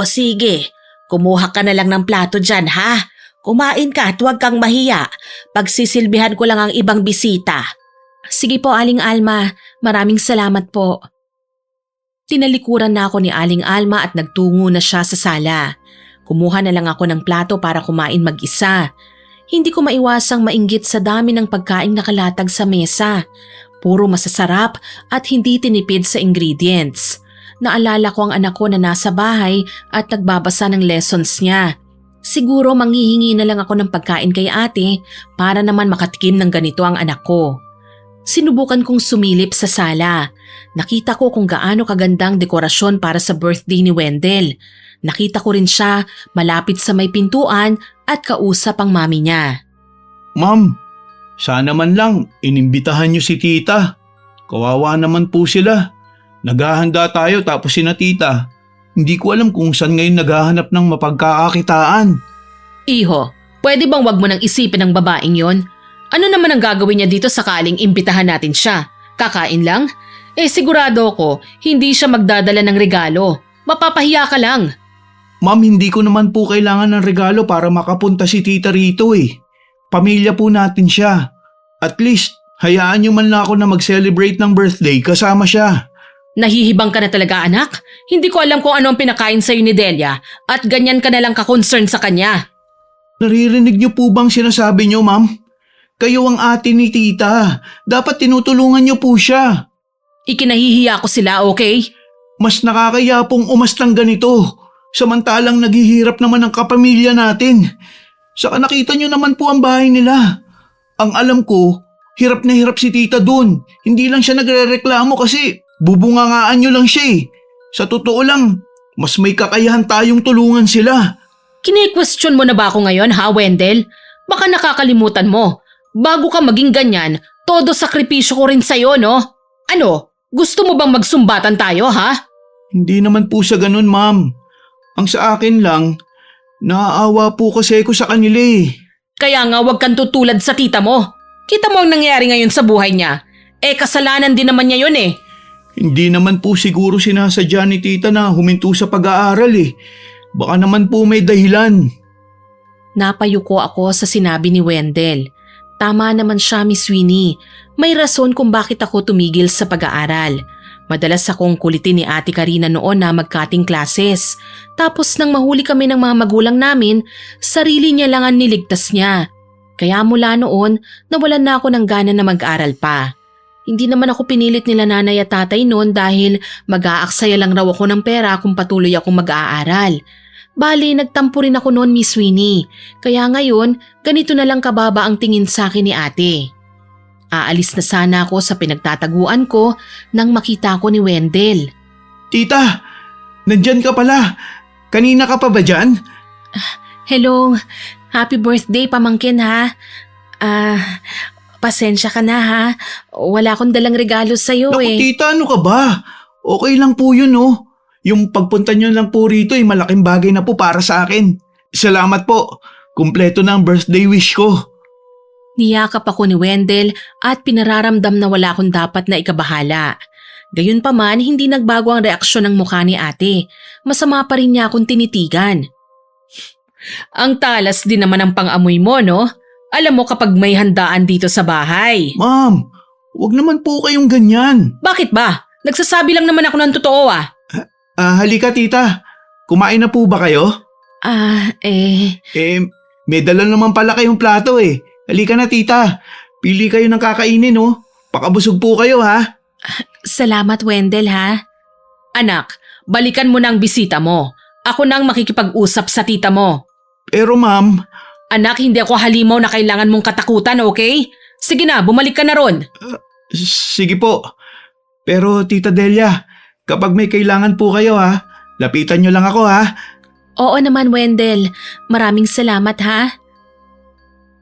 Sige. Kumuha ka na lang ng plato dyan ha. Kumain ka at huwag kang mahiya. Pagsisilbihan ko lang ang ibang bisita.
Sige po, Aling Alma. Maraming salamat po. Tinalikuran na ako ni Aling Alma at nagtungo na siya sa sala. Kumuha na lang ako ng plato para kumain mag-isa. Hindi ko maiwasang mainggit sa dami ng pagkaing nakalatag sa mesa. Puro masasarap at hindi tinipid sa ingredients. Naalala ko ang anak ko na nasa bahay at nagbabasa ng lessons niya. Siguro manghihingi na lang ako ng pagkain kay ate para naman makatikim ng ganito ang anak ko. Sinubukan kong sumilip sa sala. Nakita ko kung gaano kagandang dekorasyon para sa birthday ni Wendell. Nakita ko rin siya malapit sa may pintuan at kausap ang mami niya.
Ma'am, sana man lang inimbitahan niyo si tita. Kawawa naman po sila. Naghahanda tayo tapos sina tita. Hindi ko alam kung saan ngayon naghahanap ng mapagkakakitaan.
Iho, pwede bang wag mo nang isipin ang babaeng yon? Ano naman ang gagawin niya dito sakaling imbitahan natin siya? Kakain lang? Sigurado ko, hindi siya magdadala ng regalo. Mapapahiya ka lang.
Ma'am, hindi ko naman po kailangan ng regalo para makapunta si tita rito eh. Pamilya po natin siya. At least, hayaan niyo man lang ako na mag-celebrate ng birthday kasama siya.
Nahihibang ka na talaga, anak? Hindi ko alam kung ano ang pinakain sa'yo ni Delia at ganyan ka na lang ka-concern sa kanya.
Naririnig niyo po bang sinasabi niyo, ma'am? Kayo ang ate ni tita. Dapat tinutulungan niyo po siya.
Ikinahihiya ko sila, okay?
Mas nakakaya pong umastang ganito. Samantalang naghihirap naman ang kapamilya natin. Saka nakita niyo naman po ang bahay nila. Ang alam ko, hirap na hirap si tita dun. Hindi lang siya nagrereklamo kasi bubungangaan niyo lang siya eh. Sa totoo lang, mas may kakayahan tayong tulungan sila.
Kine-question mo na ba ako ngayon, ha, Wendell? Baka nakakalimutan mo. Bago ka maging ganyan, todo sakripisyo ko rin sa'yo, no? Ano? Gusto mo bang magsumbatan tayo, ha?
Hindi naman po sa ganun, ma'am. Ang sa akin lang, naaawa po kasi ko sa kanila eh.
Kaya nga wag kang tutulad sa tita mo. Kita mo ang nangyari ngayon sa buhay niya. Kasalanan din naman niya yun eh.
Hindi naman po siguro sinasadya ni tita na huminto sa pag-aaral eh. Baka naman po may dahilan.
Napayuko ako sa sinabi ni Wendell. Tama naman siya, Miss Winnie. May rason kung bakit ako tumigil sa pag-aaral. Madalas akong kulitin ni Ate Karina noon na magkating classes. Tapos nang mahuli kami ng mga magulang namin, sarili niya lang ang niligtas niya. Kaya mula noon, nawalan na ako ng gana na mag-aral pa. Hindi naman ako pinilit nila nanay at tatay noon dahil mag-aaksaya lang raw ako ng pera kung patuloy akong mag-aaral. Bali, nagtampo rin ako noon, Miss Winnie. Kaya ngayon, ganito na lang kababa ang tingin sa akin ni ate. Aalis na sana ako sa pinagtataguan ko nang makita ko ni Wendell.
Tita, nandyan ka pala. Kanina ka pa ba dyan?
Hello, happy birthday pamangkin ha. Pasensya ka na ha. Wala akong dalang regalo sa'yo
Naku,
eh.
tita, ano ka ba? Okay lang po yun, oh. Yung pagpunta nyo lang po rito ay malaking bagay na po para sa akin. Salamat po. Kumpleto na ang birthday wish ko.
Niyakap ako ni Wendell at pinararamdam na wala akong dapat na ikabahala. Gayunpaman, hindi nagbago ang reaksyon ng mukha ni ate. Masama pa rin niya akong tinitigan. Ang talas din naman ang pang-amoy mo, no? Alam mo kapag may handaan dito sa bahay.
Ma'am, wag naman po kayong ganyan.
Bakit ba? Nagsasabi lang naman ako ng totoo ah.
Halika tita. Kumain na po ba kayo? May dala naman pala kayong plato eh. Halika na tita. Pili kayo ng kakainin oh. Pakabusog po kayo ha.
Salamat Wendell ha. Anak, balikan mo na ang bisita mo. Ako nang makikipag-usap sa tita mo.
Pero ma'am.
Anak, hindi ako halimaw na kailangan mong katakutan, okay? Sige na, bumalik ka na ron.
Sige po. Pero Tita Delia, kapag may kailangan po kayo ha, lapitan nyo lang ako ha.
Oo naman Wendell, maraming salamat ha.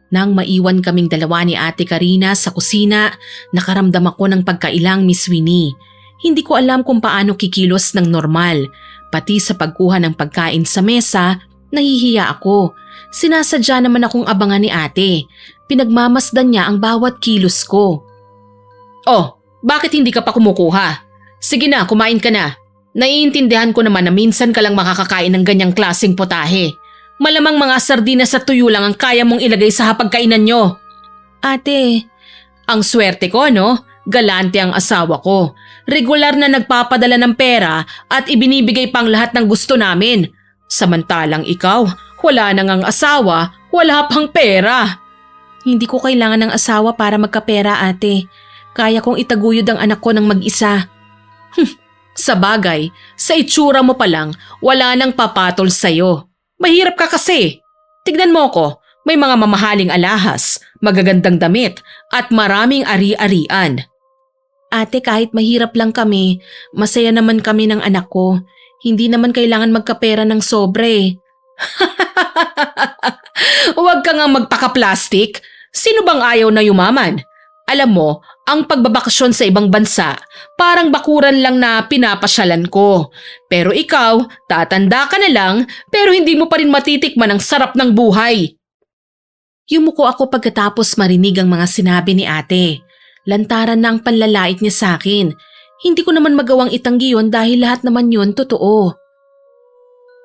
Nang maiwan kaming dalawa ni Ate Karina sa kusina, nakaramdam ako ng pagkailang Miss Winnie. Hindi ko alam kung paano kikilos ng normal. Pati sa pagkuha ng pagkain sa mesa, nahihiya ako. Sinasadya naman akong abangan ni ate. Pinagmamasdan niya ang bawat kilos ko. Oh, bakit hindi ka pa kumukuha? Sige na, kumain ka na. Naiintindihan ko naman na minsan ka lang makakakain ng ganyang klaseng potahe. Malamang mga sardinas at tuyo lang ang kaya mong ilagay sa hapagkainan nyo. Ate, ang swerte ko no? Galante ang asawa ko. Regular na nagpapadala ng pera at ibinibigay pang lahat ng gusto namin. Samantalang ikaw, wala nang ang asawa, wala pang pera. Hindi ko kailangan ng asawa para magkapera ate. Kaya kong itaguyod ang anak ko ng mag-isa. Sa bagay, sa itsura mo pa lang, wala nang papatol sa'yo. Mahirap ka kasi. Tignan mo ko, may mga mamahaling alahas, magagandang damit, at maraming ari-arian. Ate, kahit mahirap lang kami, masaya naman kami ng anak ko. Hindi naman kailangan magkapera ng sobre. Huwag ka nga magpaka-plastic. Sino bang ayaw na yumaman? Alam mo, ang pagbabakasyon sa ibang bansa, parang bakuran lang na pinapasyalan ko. Pero ikaw, tatanda ka na lang, pero hindi mo pa rin matitikman ang sarap ng buhay. Yumuko ako pagkatapos marinig ang mga sinabi ni ate. Lantaran na ang panlalait niya sa akin. Hindi ko naman magawang itanggi yun dahil lahat naman yun totoo.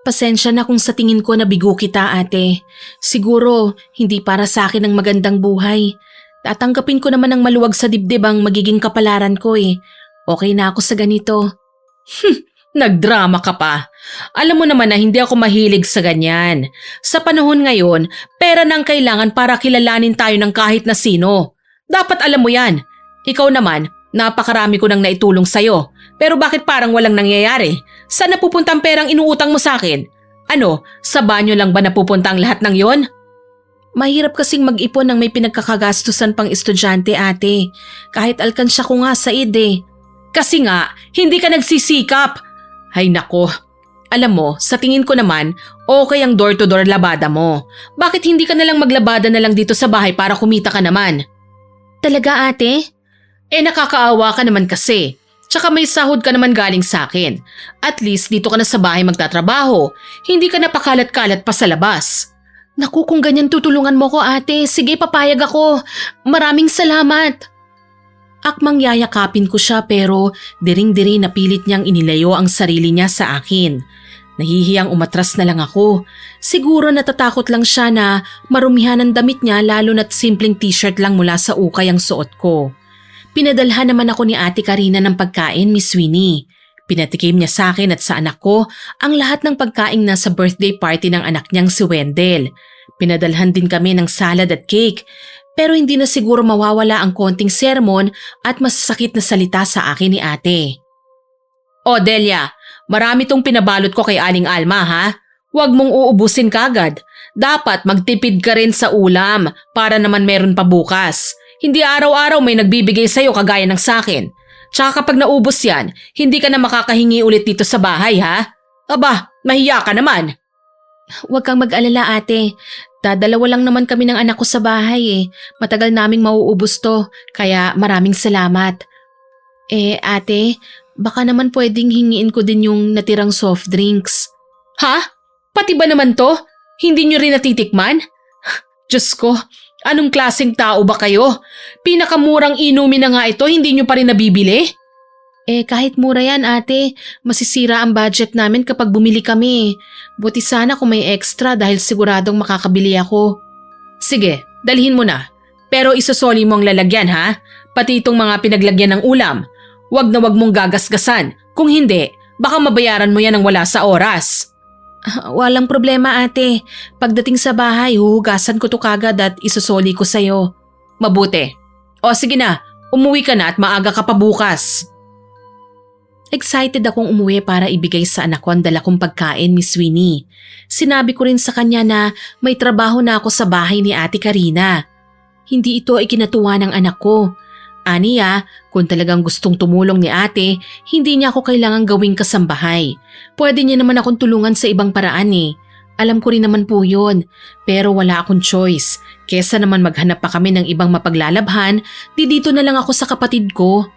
Pasensya na kung sa tingin ko nabigo kita ate. Siguro hindi para sa akin ang magandang buhay. Tatanggapin ko naman ng maluwag sa dibdib ang magiging kapalaran ko eh. Okay na ako sa ganito. Nagdrama ka pa. Alam mo naman na hindi ako mahilig sa ganyan. Sa panahon ngayon, pera nang kailangan para kilalanin tayo ng kahit na sino. Dapat alam mo yan. Ikaw naman, napakarami ko nang naitulong sa'yo. Pero bakit parang walang nangyayari? Saan napupunta ang perang inuutang mo sa akin? Ano, sa banyo lang ba napupunta ang lahat ng yon? Mahirap kasing mag-ipon ng may pinagkakagastusan pang estudyante ate. Kahit alkansya ko nga sa eh. Kasi nga, hindi ka nagsisikap. Ay nako. Alam mo, sa tingin ko naman, okay ang door-to-door labada mo. Bakit hindi ka nalang maglabada na lang dito sa bahay para kumita ka naman? Talaga ate? Nakakaawa ka naman kasi. Tsaka may sahod ka naman galing sa akin. At least dito ka na sa bahay magtatrabaho. Hindi ka na pakalat-kalat pa sa labas. Naku, kung ganyan tutulungan mo ko ate, sige papayag ako. Maraming salamat. Akmang yayakapin ko siya pero diring-diri napilit niyang inilayo ang sarili niya sa akin. Nahihiyang umatras na lang ako. Siguro natatakot lang siya na marumihan ang damit niya lalo na't simpleng t-shirt lang mula sa ukay ang suot ko. Pinadalhan naman ako ni Ate Karina ng pagkain, Miss Winnie. Pinatikim niya sa akin at sa anak ko ang lahat ng pagkain na sa birthday party ng anak niyang si Wendell. Pinadalhan din kami ng salad at cake, pero hindi na siguro mawawala ang konting sermon at masasakit na salita sa akin ni ate. O Delia, marami tong pinabalot ko kay Aling Alma ha? Huwag mong uubusin kagad. Dapat magtipid ka rin sa ulam para naman meron pa bukas. Hindi araw-araw may nagbibigay sa'yo kagaya ng sakin. Tsaka kapag naubos yan, hindi ka na makakahingi ulit dito sa bahay ha? Aba, mahiya ka naman. Huwag kang mag-alala ate. Dadalawa lang naman kami ng anak ko sa bahay eh. Matagal naming mauubos to, kaya maraming salamat. Ate, baka naman pwedeng hingiin ko din yung natirang soft drinks. Ha? Pati ba naman to? Hindi nyo rin natitikman? Diyos ko, anong klaseng tao ba kayo? Pinakamurang inumin na nga ito, hindi nyo pa rin nabibili? Kahit mura yan ate, masisira ang budget namin kapag bumili kami. Buti sana kung may extra dahil siguradong makakabili ako. Sige, dalhin mo na. Pero isosoli mo ang lalagyan ha? Pati itong mga pinaglagyan ng ulam. Wag na wag mong gagasgasan. Kung hindi, baka mabayaran mo yan ng wala sa oras. Walang problema ate. Pagdating sa bahay, huhugasan ko to kagad at isosoli ko sa'yo. Mabuti. O sige na, umuwi ka na at maaga ka pa bukas. Excited akong umuwi para ibigay sa anak ko ang dala kong pagkain, Miss Winnie. Sinabi ko rin sa kanya na may trabaho na ako sa bahay ni Ate Karina. Hindi ito ikinatuwa ng anak ko. Aniya, kung talagang gustong tumulong ni ate, hindi niya ako kailangang gawing kasambahay. Pwede niya naman akong tulungan sa ibang paraan eh. Alam ko rin naman po yun, pero wala akong choice. Kesa naman maghanap pa kami ng ibang mapaglalabhan, dito na lang ako sa kapatid ko.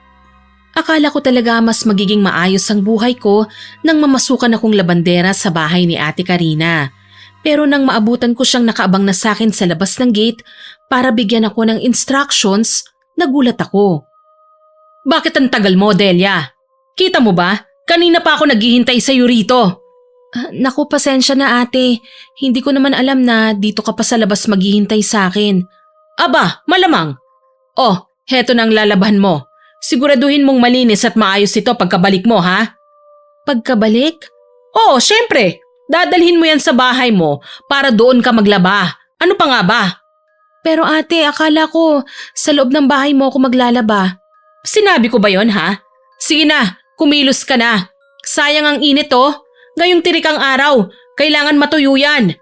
Akala ko talaga mas magiging maayos ang buhay ko nang mamasukan akong labandera sa bahay ni Ate Karina. Pero nang maabutan ko siyang nakaabang na sa akin sa labas ng gate para bigyan ako ng instructions, nagulat ako. Bakit ang tagal mo, Delia? Kita mo ba? Kanina pa ako naghihintay sa iyo rito. Naku, pasensya na ate. Hindi ko naman alam na dito ka pa sa labas maghihintay sa akin. Aba, malamang. Oh, heto na ang lalaban mo. Siguraduhin mong malinis at maayos ito pagkabalik mo, ha? Pagkabalik? Oo, syempre. Dadalhin mo yan sa bahay mo para doon ka maglaba. Ano pa nga ba? Pero ate, akala ko sa loob ng bahay mo ako maglalaba. Sinabi ko ba yon ha? Sige na, kumilos ka na. Sayang ang init oh. Ngayong tirikang araw, kailangan matuyo yan.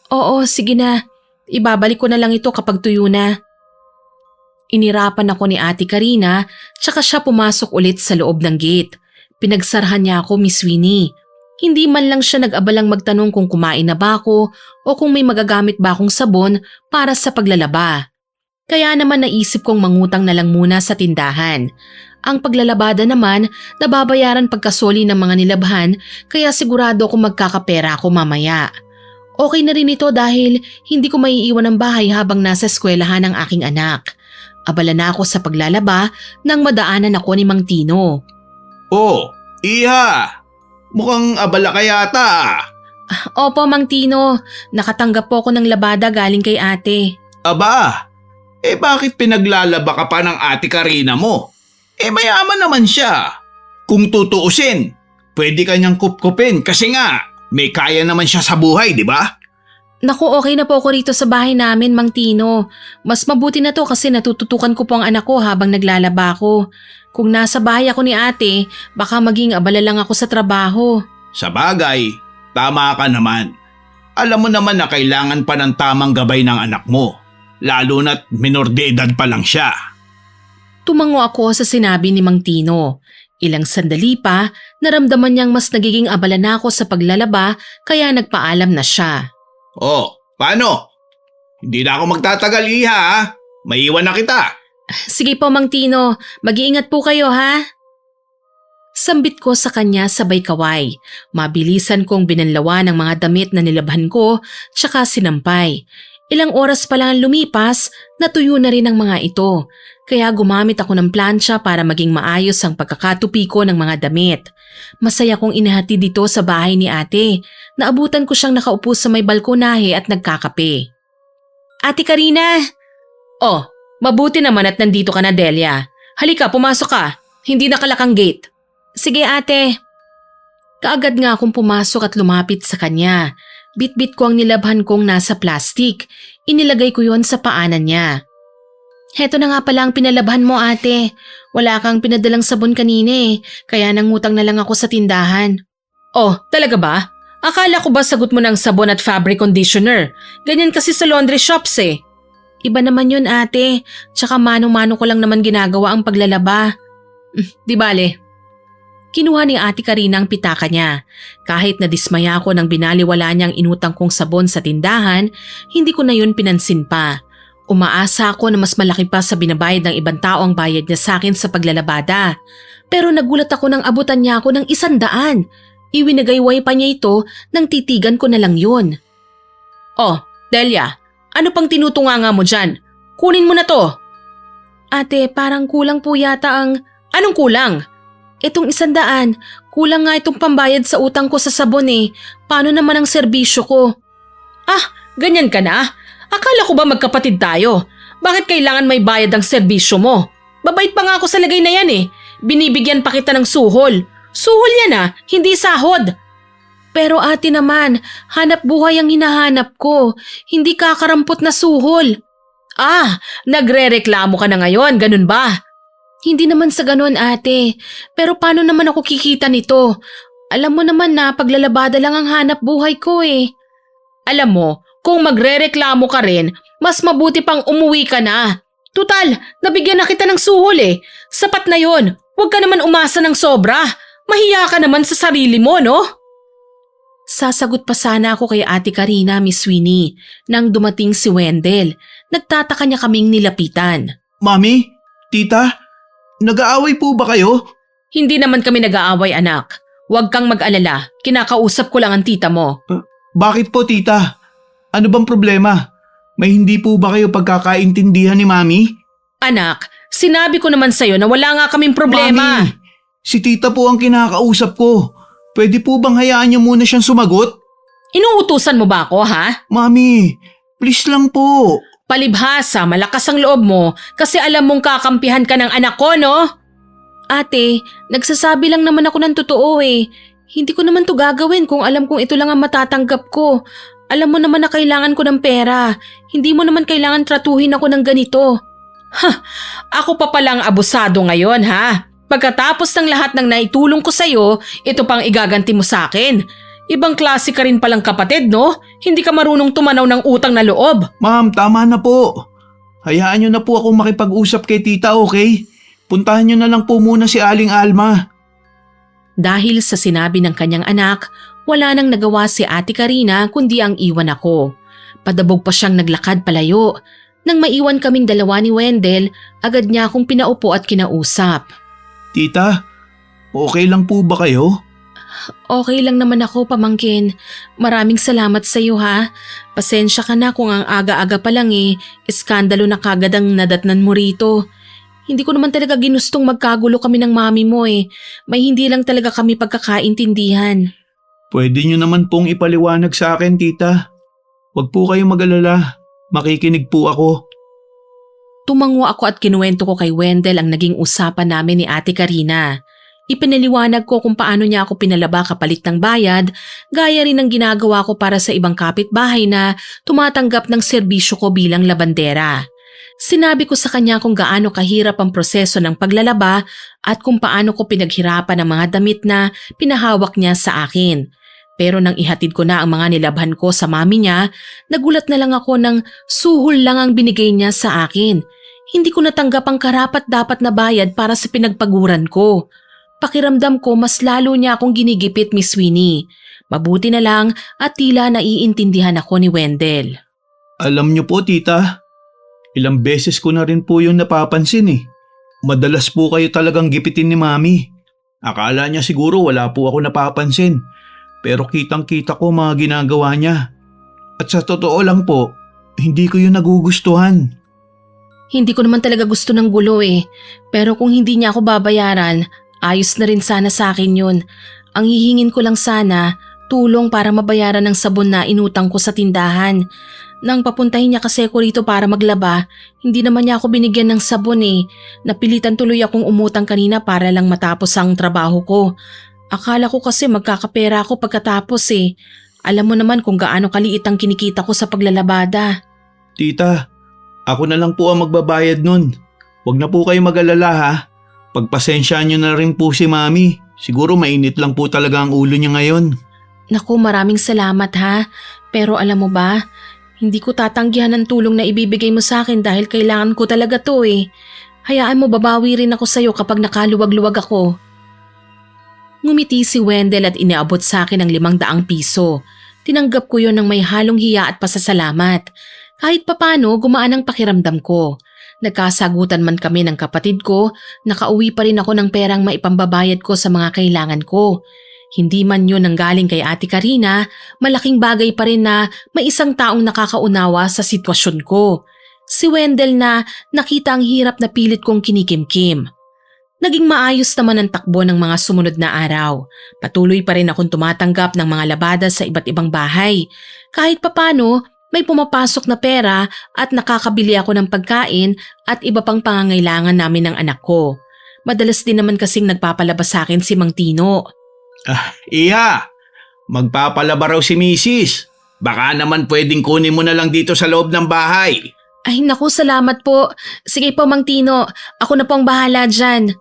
Oo, sige na. Ibabalik ko na lang ito kapag tuyo na. Inirapan ako ni Ate Karina, tsaka siya pumasok ulit sa loob ng gate. Pinagsarhan niya ako, Miss Winnie. Hindi man lang siya nag-abalang magtanong kung kumain na ba ako o kung may magagamit ba akong sabon para sa paglalaba. Kaya naman naisip kong mangutang na lang muna sa tindahan. Ang paglalabada naman, nababayaran pagkasoli ng mga nilabhan kaya sigurado akong magkakapera ako mamaya. Okay na rin ito dahil hindi ko maiiwan ang bahay habang nasa eskwelahan ng aking anak. Abala na ako sa paglalaba nang madaanan ako ni Mang Tino.
Oh, Iha! Mukhang abala ka yata.
Opo, Mang Tino. Nakatanggap po ako ng labada galing kay ate.
Aba, bakit pinaglalaba ka pa ng Ate Karina mo? Mayaman naman siya. Kung tutuusin, pwede kanyang kupkupin kasi nga may kaya naman siya sa buhay, di ba?
Naku, okay na po ako rito sa bahay namin, Mang Tino. Mas mabuti na to kasi natututukan ko po ang anak ko habang naglalaba ako. Kung nasa bahay ako ni ate, baka maging abala lang ako sa trabaho.
Sa bagay, tama ka naman. Alam mo naman na kailangan pa ng tamang gabay ng anak mo, lalo na't minor de edad pa lang siya.
Tumango ako sa sinabi ni Mang Tino. Ilang sandali pa, naramdaman niyang mas nagiging abala na ako sa paglalaba kaya nagpaalam na siya.
Oh, paano? Hindi na ako magtatagal, Iha, ha? Maiwan na kita.
Sige po, Mang Tino. Mag-iingat po kayo, ha? Sambit ko sa kanya sabay kaway. Mabilisan kong binanlawan ang mga damit na nilabhan ko, tsaka sinampay. Ilang oras pa lang lumipas, natuyo na rin ang mga ito. Kaya gumamit ako ng plancha para maging maayos ang pagkakatupi ko ng mga damit. Masaya kong inahati dito sa bahay ni ate. Naabutan ko siyang nakaupo sa may balkonahe at nagkakape. Ate Karina! Oh, Mabuti naman at nandito ka na, Delia. Halika, pumasok ka. Hindi nakalakang gate. Sige ate. Kaagad nga akong pumasok at lumapit sa kanya. Bit-bit ko ang nilabhan kong nasa plastic. Inilagay ko yon sa paanan niya. Heto na nga pala ang pinalabhan mo ate. Wala kang pinadalang sabon kanina kaya nangutang na lang ako sa tindahan. Oh, talaga ba? Akala ko ba sagot mo ng sabon at fabric conditioner? Ganyan kasi sa laundry shops Iba naman yun ate, tsaka mano-mano ko lang naman ginagawa ang paglalaba. Di bale. Kinuha ni Ate Karina ang pitaka niya. Kahit nadismaya ako nang binaliwala niyang inutang kong sabon sa tindahan, hindi ko na yun pinansin pa. Umaasa ako na mas malaki pa sa binabayad ng ibang tao ang bayad niya sa akin sa paglalabada. Pero nagulat ako nang abutan niya ako ng 100. Iwinagayway pa niya ito nang titigan ko na lang yun. Oh, Delia, ano pang tinutunganga mo dyan? Kunin mo na to. Ate, parang kulang po yata ang… Anong kulang? Itong 100, kulang nga itong pambayad sa utang ko sa sabon Paano naman ang serbisyo ko? Ah, ganyan ka na? Akala ko ba magkapatid tayo? Bakit kailangan may bayad ang serbisyo mo? Babait pa nga ako sa lagay na yan Binibigyan pa kita ng suhol. Suhol yan hindi sahod. Pero ate naman, hanap buhay ang hinahanap ko. Hindi kakarampot na suhol. Ah, nagrereklamo ka na ngayon, ganun ba? Hindi naman sa ganun ate, pero paano naman ako kikita nito? Alam mo naman na paglalabada lang ang hanap buhay ko Alam mo, kung magrereklamo ka rin, mas mabuti pang umuwi ka na. Tutal, nabigyan na kita ng suhol Sapat na yon. Huwag ka naman umasa ng sobra. Mahiya ka naman sa sarili mo, no? Sasagot pa sana ako kay Ate Karina, Miss Winnie, nang dumating si Wendell. Nagtataka niya kaming nilapitan.
Mami? Tita? Nag-aaway po ba kayo?
Hindi naman kami nag-aaway, anak. Huwag kang mag-alala. Kinakausap ko lang ang tita mo.
Bakit po, tita? Ano bang problema? May hindi po ba kayo pagkakaintindihan ni Mami?
Anak, sinabi ko naman sa'yo na wala nga kaming problema.
Mami, si tita po ang kinakausap ko. Pwede po bang hayaan niyo muna siyang sumagot?
Inuutusan mo ba ako, ha?
Mami, please lang po.
Palibhasa, malakas ang loob mo kasi alam mong kakampihan ka ng anak ko, no? Ate, nagsasabi lang naman ako ng totoo Hindi ko naman to gagawin kung alam kong ito lang ang matatanggap ko. Alam mo naman na kailangan ko ng pera. Hindi mo naman kailangan tratuhin ako ng ganito. Ako pa palang abusado ngayon, ha? Pagkatapos ng lahat ng naitulong ko sa'yo, ito pang igaganti mo sa akin. Ibang klase ka rin palang kapatid, no? Hindi ka marunong tumanaw ng utang na loob.
Ma'am, tama na po. Hayaan niyo na po akong makipag-usap kay tita, okay? Puntahan niyo na lang po muna si Aling Alma.
Dahil sa sinabi ng kanyang anak, wala nang nagawa si Ate Karina kundi ang iwan ako. Padabog pa siyang naglakad palayo. Nang maiwan kaming dalawa ni Wendell, agad niya akong pinaupo at kinausap.
Tita, okay lang po ba kayo?
Okay lang naman ako, pamangkin. Maraming salamat sa iyo, ha. Pasensya ka na kung ang aga-aga pa lang iskandalo na kagad ang nadatnan mo rito. Hindi ko naman talaga ginustong magkagulo kami ng mami mo May hindi lang talaga kami pagkakaintindihan.
Pwede niyo naman pong ipaliwanag sa akin, tita. Huwag po kayong mag-alala. Makikinig po ako.
Tumango ako at kinuwento ko kay Wendell ang naging usapan namin ni Ate Karina. Ipinaliwanag ko kung paano niya ako pinalaba kapalit ng bayad, gaya rin ng ginagawa ko para sa ibang kapitbahay na tumatanggap ng serbisyo ko bilang labandera. Sinabi ko sa kanya kung gaano kahirap ang proseso ng paglalaba at kung paano ko pinaghirapan ang mga damit na pinahawak niya sa akin. Pero nang ihatid ko na ang mga nilabhan ko sa mami niya, nagulat na lang ako ng suhol lang ang binigay niya sa akin. Hindi ko natanggap ang karapat-dapat na bayad para sa pinagpaguran ko. Pakiramdam ko mas lalo niya akong ginigipit, Miss Winnie. Mabuti na lang at tila naiintindihan ako ni Wendell.
Alam niyo po, tita, ilang beses ko na rin po yung napapansin Madalas po kayo talagang gipitin ni Mami. Akala niya siguro wala po ako napapansin. Pero kitang-kita ko mga ginagawa niya. At sa totoo lang po, hindi ko yun nagugustuhan.
Hindi ko naman talaga gusto ng gulo Pero kung hindi niya ako babayaran, ayos na rin sana sa akin yun. Ang hihingin ko lang sana, tulong para mabayaran ng sabon na inutang ko sa tindahan. Nang papuntahin niya kasi ako rito para maglaba, hindi naman niya ako binigyan ng sabon eh. Napilitan tuloy akong umutang kanina para lang matapos ang trabaho ko. Akala ko kasi magkakapera ako pagkatapos eh. Alam mo naman kung gaano kaliit ang kinikita ko sa paglalabada.
Tita, ako na lang po ang magbabayad nun. Huwag na po kayo mag-alala ha. Pagpasensyaan niyo na rin po si Mami. Siguro mainit lang po talaga ang ulo niya ngayon.
Naku, maraming salamat ha. Pero alam mo ba, hindi ko tatanggihan ang tulong na ibibigay mo sa akin dahil kailangan ko talaga to eh. Hayaan mo babawi rin ako sa'yo kapag nakaluwag-luwag ako. Ngumiti si Wendell at iniabot sa akin ang 500 piso. Tinanggap ko yon ng may halong hiya at pasasalamat. Kahit papano gumaan ang pakiramdam ko. Nagkasagutan man kami ng kapatid ko, nakauwi pa rin ako ng perang maipambabayad ko sa mga kailangan ko. Hindi man yun ang galing kay Ate Karina, malaking bagay pa rin na may isang taong nakakaunawa sa sitwasyon ko. Si Wendell na nakita ang hirap na pilit kong kinikimkim. Naging maayos naman ang takbo ng mga sumunod na araw. Patuloy pa rin akong tumatanggap ng mga labada sa iba't ibang bahay. Kahit papano, may pumapasok na pera at nakakabili ako ng pagkain at iba pang pangangailangan namin ng anak ko. Madalas din naman kasing nagpapalabas sa akin si Mang Tino.
Iha, magpapalaba raw si Mrs. Baka naman pwedeng kunin mo na lang dito sa loob ng bahay.
Ay naku, salamat po. Sige po Mang Tino, ako na po ang bahala dyan.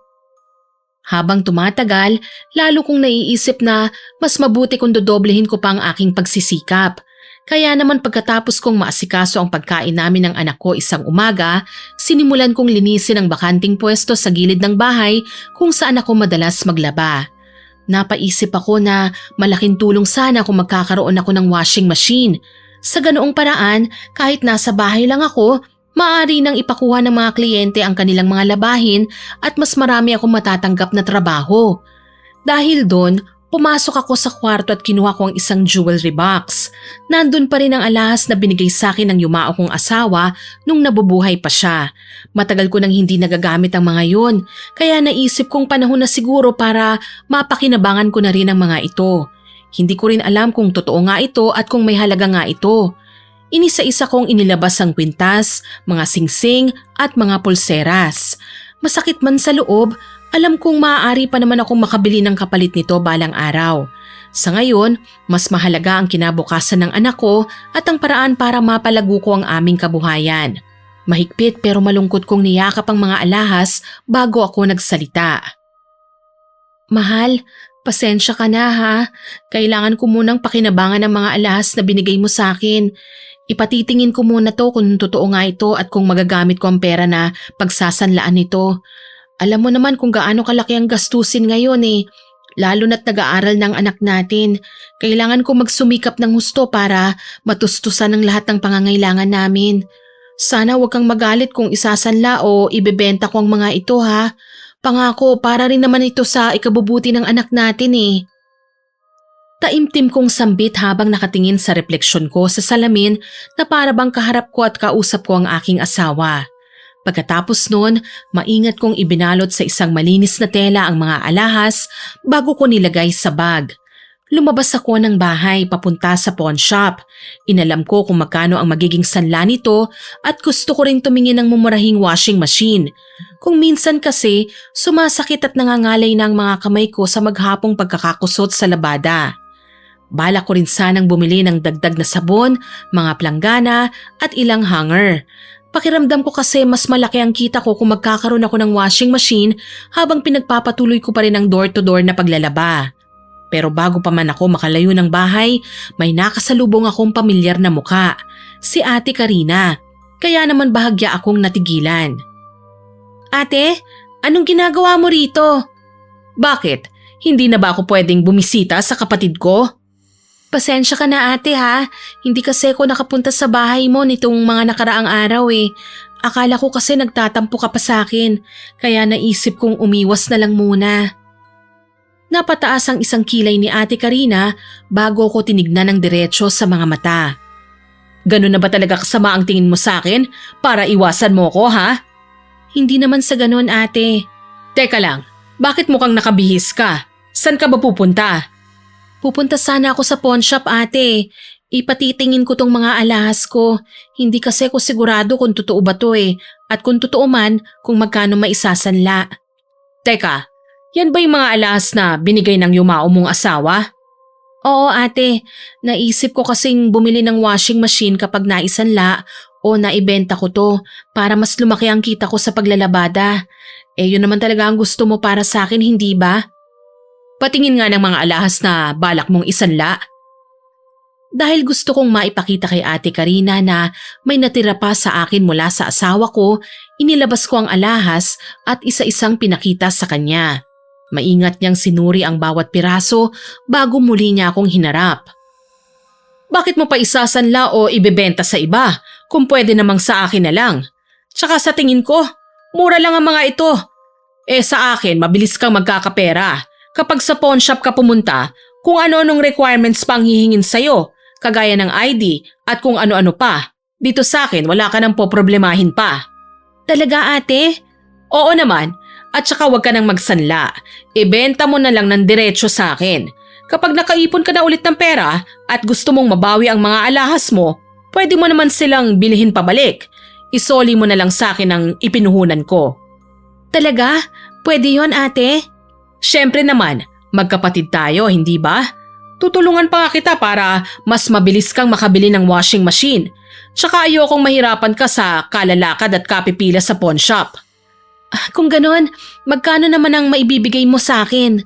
Habang tumatagal, lalo kong naiisip na mas mabuti kung dodoblehin ko pa ang aking pagsisikap. Kaya naman pagkatapos kong maasikaso ang pagkain namin ng anak ko isang umaga, sinimulan kong linisin ang bakanting pwesto sa gilid ng bahay kung saan ako madalas maglaba. Napaisip ako na malaking tulong sana kung magkakaroon ako ng washing machine. Sa ganoong paraan, kahit nasa bahay lang ako, maaari nang ipakuha ng mga kliyente ang kanilang mga labahin at mas marami akong matatanggap na trabaho. Dahil doon, pumasok ako sa kwarto at kinuha ko ang isang jewelry box. Nandun pa rin ang alahas na binigay sa akin ng yumao kong asawa nung nabubuhay pa siya. Matagal ko nang hindi nagagamit ang mga yun, kaya naisip kong panahon na siguro para mapakinabangan ko na rin ang mga ito. Hindi ko rin alam kung totoo nga ito at kung may halaga nga ito. Inisa-isa kong inilabas ang kwintas, mga singsing at mga pulseras. Masakit man sa loob, alam kong maaari pa naman akong makabili ng kapalit nito balang araw. Sa ngayon, mas mahalaga ang kinabukasan ng anak ko at ang paraan para mapalago ko ang aming kabuhayan. Mahigpit pero malungkot kong niyakap ang mga alahas bago ako nagsalita. Mahal, pasensya ka na ha. Kailangan ko munang pakinabangan ang mga alahas na binigay mo sa akin. Ipatitingin ko muna to kung totoo nga ito at kung magagamit ko ang pera na pagsasanlaan nito. Alam mo naman kung gaano kalaki ang gastusin ngayon eh. Lalo na't nag-aaral ng anak natin. Kailangan ko magsumikap ng husto para matustusan ang lahat ng pangangailangan namin. Sana huwag kang magalit kung isasanla o ibebenta ko ang mga ito ha. Pangako, para rin naman ito sa ikabubuti ng anak natin eh. Taimtim kong sambit habang nakatingin sa refleksyon ko sa salamin na para bang kaharap ko at kausap ko ang aking asawa. Pagkatapos nun, maingat kong ibinalot sa isang malinis na tela ang mga alahas bago ko nilagay sa bag. Lumabas ako ng bahay papunta sa pawn shop. Inalam ko kung magkano ang magiging sanla nito at gusto ko rin tumingin ng mumurahing washing machine. Kung minsan kasi, sumasakit at nangangalay na ang mga kamay ko sa maghapong pagkakakusot sa labada. Balak ko rin sanang bumili ng dagdag na sabon, mga planggana at ilang hanger. Pakiramdam ko kasi mas malaki ang kita ko kung magkakaroon ako ng washing machine habang pinagpapatuloy ko pa rin ang door-to-door na paglalaba. Pero bago pa man ako makalayo ng bahay, may nakasalubong akong pamilyar na muka, si Ate Karina. Kaya naman bahagya akong natigilan. Ate, anong ginagawa mo rito? Bakit? Hindi na ba ako pwedeng bumisita sa kapatid ko? Pasensya ka na ate ha, hindi kasi ako nakapunta sa bahay mo nitong mga nakaraang araw eh. Akala ko kasi nagtatampo ka pa sa akin, kaya naisip kong umiwas na lang muna. Napataas ang isang kilay ni Ate Karina bago ko tinignan ng diretso sa mga mata. Ganun na ba talaga kasama ang tingin mo sa akin para iwasan mo ko ha? Hindi naman sa ganun ate. Teka lang, bakit mukhang nakabihis ka? San ka ba pupunta? Pupunta sana ako sa pawn shop ate. Ipatitingin ko tong mga alahas ko. Hindi kasi ko sigurado kung totoo ba to eh. At kung totoo man, kung magkano maisasanla. Teka, yan ba yung mga alahas na binigay ng yumao mong asawa? Oo ate, naisip ko kasing bumili ng washing machine kapag naisanla o naibenta ko to para mas lumaki ang kita ko sa paglalabada. Eh yun naman talaga ang gusto mo para sa akin, hindi ba? Patingin nga ng mga alahas na balak mong isanla. Dahil gusto kong maipakita kay Ate Karina na may natira pa sa akin mula sa asawa ko, inilabas ko ang alahas at isa-isang pinakita sa kanya. Maingat niyang sinuri ang bawat piraso bago muli niya akong hinarap. Bakit mo pa isasanla o ibebenta sa iba kung pwede namang sa akin na lang? Tsaka sa tingin ko, mura lang ang mga ito. Eh sa akin, mabilis kang magkakapera. Kapag sa pawn shop ka pumunta, kung ano-anong requirements pang hihingin sa'yo, kagaya ng ID at kung ano-ano pa. Dito sa akin, wala ka nang poproblemahin pa. Talaga ate? Oo naman. At saka huwag ka nang magsanla. Ibenta mo na lang ng diretso sa akin. Kapag nakaipon ka na ulit ng pera at gusto mong mabawi ang mga alahas mo, pwede mo naman silang bilhin pabalik. Isoli mo na lang sa akin ang ipinuhunan ko. Talaga? Pwede yon ate? Siyempre naman, magkapatid tayo, hindi ba? Tutulungan pa nga kita para mas mabilis kang makabili ng washing machine. Tsaka ayokong mahirapan ka sa kalalakad at kapipila sa pawn shop. Kung ganon, magkano naman ang maibibigay mo sa akin?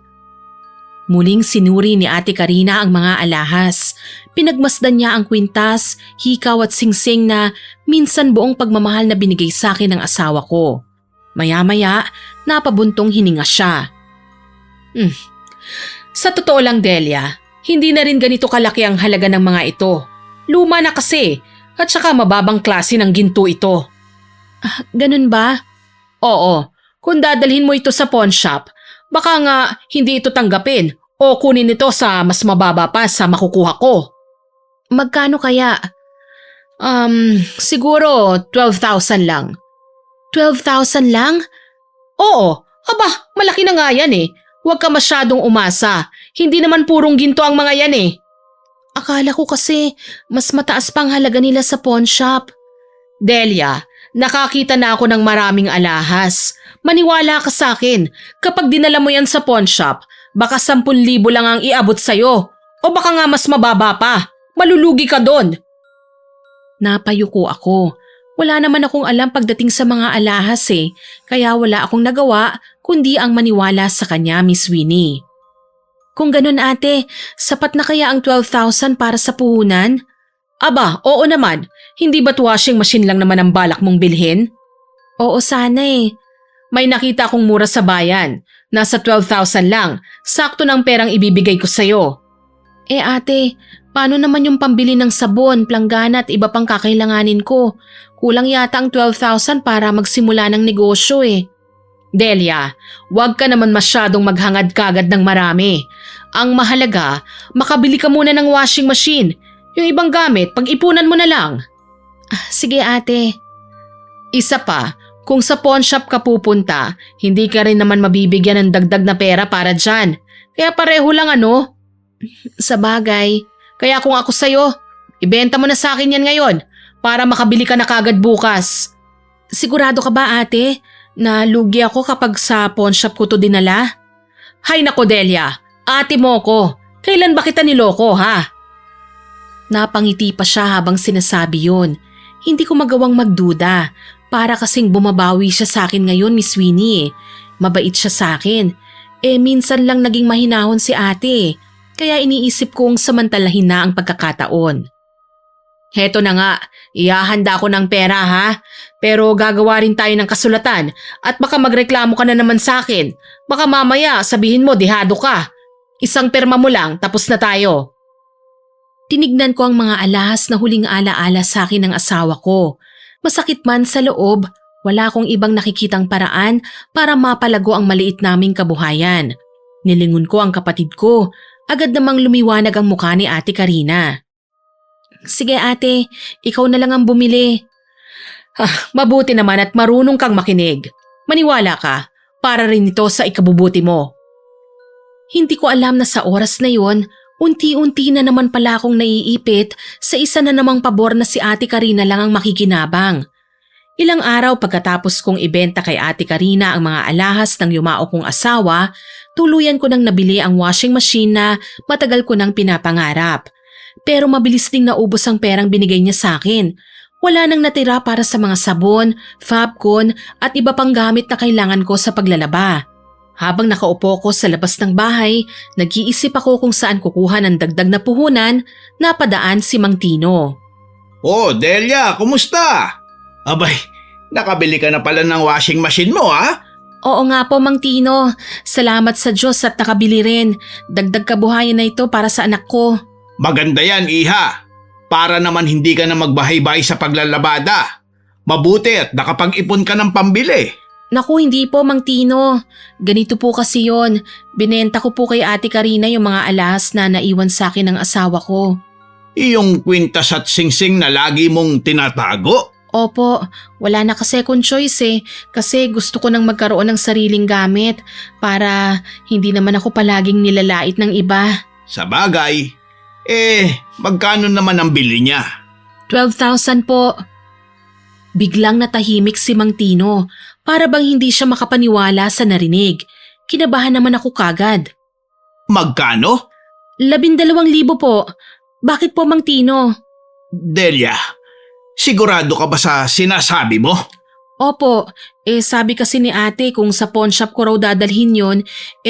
Muling sinuri ni Ate Karina ang mga alahas. Pinagmasdan niya ang kwintas, hikaw at singsing na minsan buong pagmamahal na binigay sa akin ng asawa ko. Maya-maya, napabuntong hininga siya. Sa totoo lang Delia, hindi na rin ganito kalaki ang halaga ng mga ito. Luma na kasi at saka mababang klase ng ginto ito. Ganun ba? Oo, kung dadalhin mo ito sa pawn shop, baka nga hindi ito tanggapin o kunin ito sa mas mababa pa sa makukuha ko. Magkano kaya? Siguro 12,000 lang. 12,000 lang? Oo, aba, malaki na nga yan eh. Huwag ka masyadong umasa. Hindi naman purong ginto ang mga yan eh. Akala ko kasi mas mataas pang halaga nila sa pawn shop. Delia, nakakita na ako ng maraming alahas. Maniwala ka sa akin. Kapag dinala mo yan sa pawn shop, baka 10,000 lang ang iabot sa'yo. O baka nga mas mababa pa. Malulugi ka doon. Napayuko ako. Wala naman akong alam pagdating sa mga alahas eh. Kaya wala akong nagawa kundi ang maniwala sa kanya, Miss Winnie. Kung ganun ate, sapat na kaya ang 12,000 para sa puhunan? Aba, oo naman. Hindi ba't washing machine lang naman ang balak mong bilhin? Oo sana eh. May nakita akong mura sa bayan. Nasa 12,000 lang. Sakto ng perang ibibigay ko sa'yo. Eh ate, paano naman yung pambili ng sabon, planggana at iba pang kakailanganin ko? Kulang yata ang 12,000 para magsimula ng negosyo eh. Delia, huwag ka naman masyadong maghangad kagad ng marami. Ang mahalaga, makabili ka muna ng washing machine. Yung ibang gamit, pag-ipunan mo na lang. Sige ate. Isa pa, kung sa pawn shop ka pupunta, hindi ka rin naman mabibigyan ng dagdag na pera para dyan. Kaya pareho lang ano? Sa bagay. Kaya kung ako sa'yo, ibenta mo na sa akin yan ngayon para makabili ka na kagad bukas. Sigurado ka ba ate na lugi ako kapag sa pawn shop ko to dinala? Hay nako Delia, ate mo ko. Kailan ba kita niloko ha? Napangiti pa siya habang sinasabi yun. Hindi ko magawang magduda. Para kasing bumabawi siya sa akin ngayon, Miss Winnie. Mabait siya sa akin. Eh minsan lang naging mahinahon si ate. Kaya iniisip kong samantalahin na ang pagkakataon. Heto na nga, ihahanda ko ng pera ha. Pero gagawa rin tayo ng kasulatan at baka magreklamo ka na naman sa akin. Baka mamaya sabihin mo dihado ka. Isang perma mo lang tapos na tayo. Tinignan ko ang mga alahas na huling alaala sa akin ng asawa ko. Masakit man sa loob, wala akong ibang nakikitang paraan para mapalago ang maliit naming kabuhayan. Nilingon ko ang kapatid ko. Agad namang lumiwanag ang mukha ni Ate Karina. Sige ate, ikaw na lang ang bumili. Mabuti naman at marunong kang makinig. Maniwala ka, para rin ito sa ikabubuti mo. Hindi ko alam na sa oras na yon, Unti-unti na naman pala akong naiipit sa isa na namang pabor na si Ate Karina lang ang makikinabang. Ilang araw pagkatapos kong ibenta kay Ate Karina ang mga alahas ng yumao kong asawa, tuluyan ko nang nabili ang washing machine na matagal ko nang pinapangarap. Pero mabilis ding naubos ang perang binigay niya sa akin. Wala nang natira para sa mga sabon, Fabcon at iba pang gamit na kailangan ko sa paglalaba. Habang nakaupo ko sa labas ng bahay, nag-iisip ako kung saan kukuha ng dagdag na puhunan, napadaan si Mang Tino.
Oh, Delia, kumusta? Abay, nakabili ka na pala ng washing machine mo, ha?
Oo nga po, Mang Tino. Salamat sa Diyos at nakabili rin. Dagdag kabuhayan na ito para sa anak ko.
Maganda yan, Iha. Para naman hindi ka na magbahay-bahay sa paglalabada. Mabuti at nakapag-ipon ka ng pambili.
Naku, hindi po, Mang Tino. Ganito po kasi yon. Binenta ko po kay Ate Karina yung mga alahas na naiwan sa akin ng asawa ko.
Iyong kwintas at singsing na lagi mong tinatago?
Opo, wala na ka second choice kasi gusto ko nang magkaroon ng sariling gamit para hindi naman ako palaging nilalait ng iba.
Sa bagay, magkano naman ang bili niya?
12,000 po. Biglang natahimik si Mang Tino para bang hindi siya makapaniwala sa narinig. Kinabahan naman ako kagad.
Magkano?
12,000 po. Bakit po, Mang Tino?
Delia, sigurado ka ba sa sinasabi mo?
Opo, sabi kasi ni ate kung sa pawn shop ko raw dadalhin yon,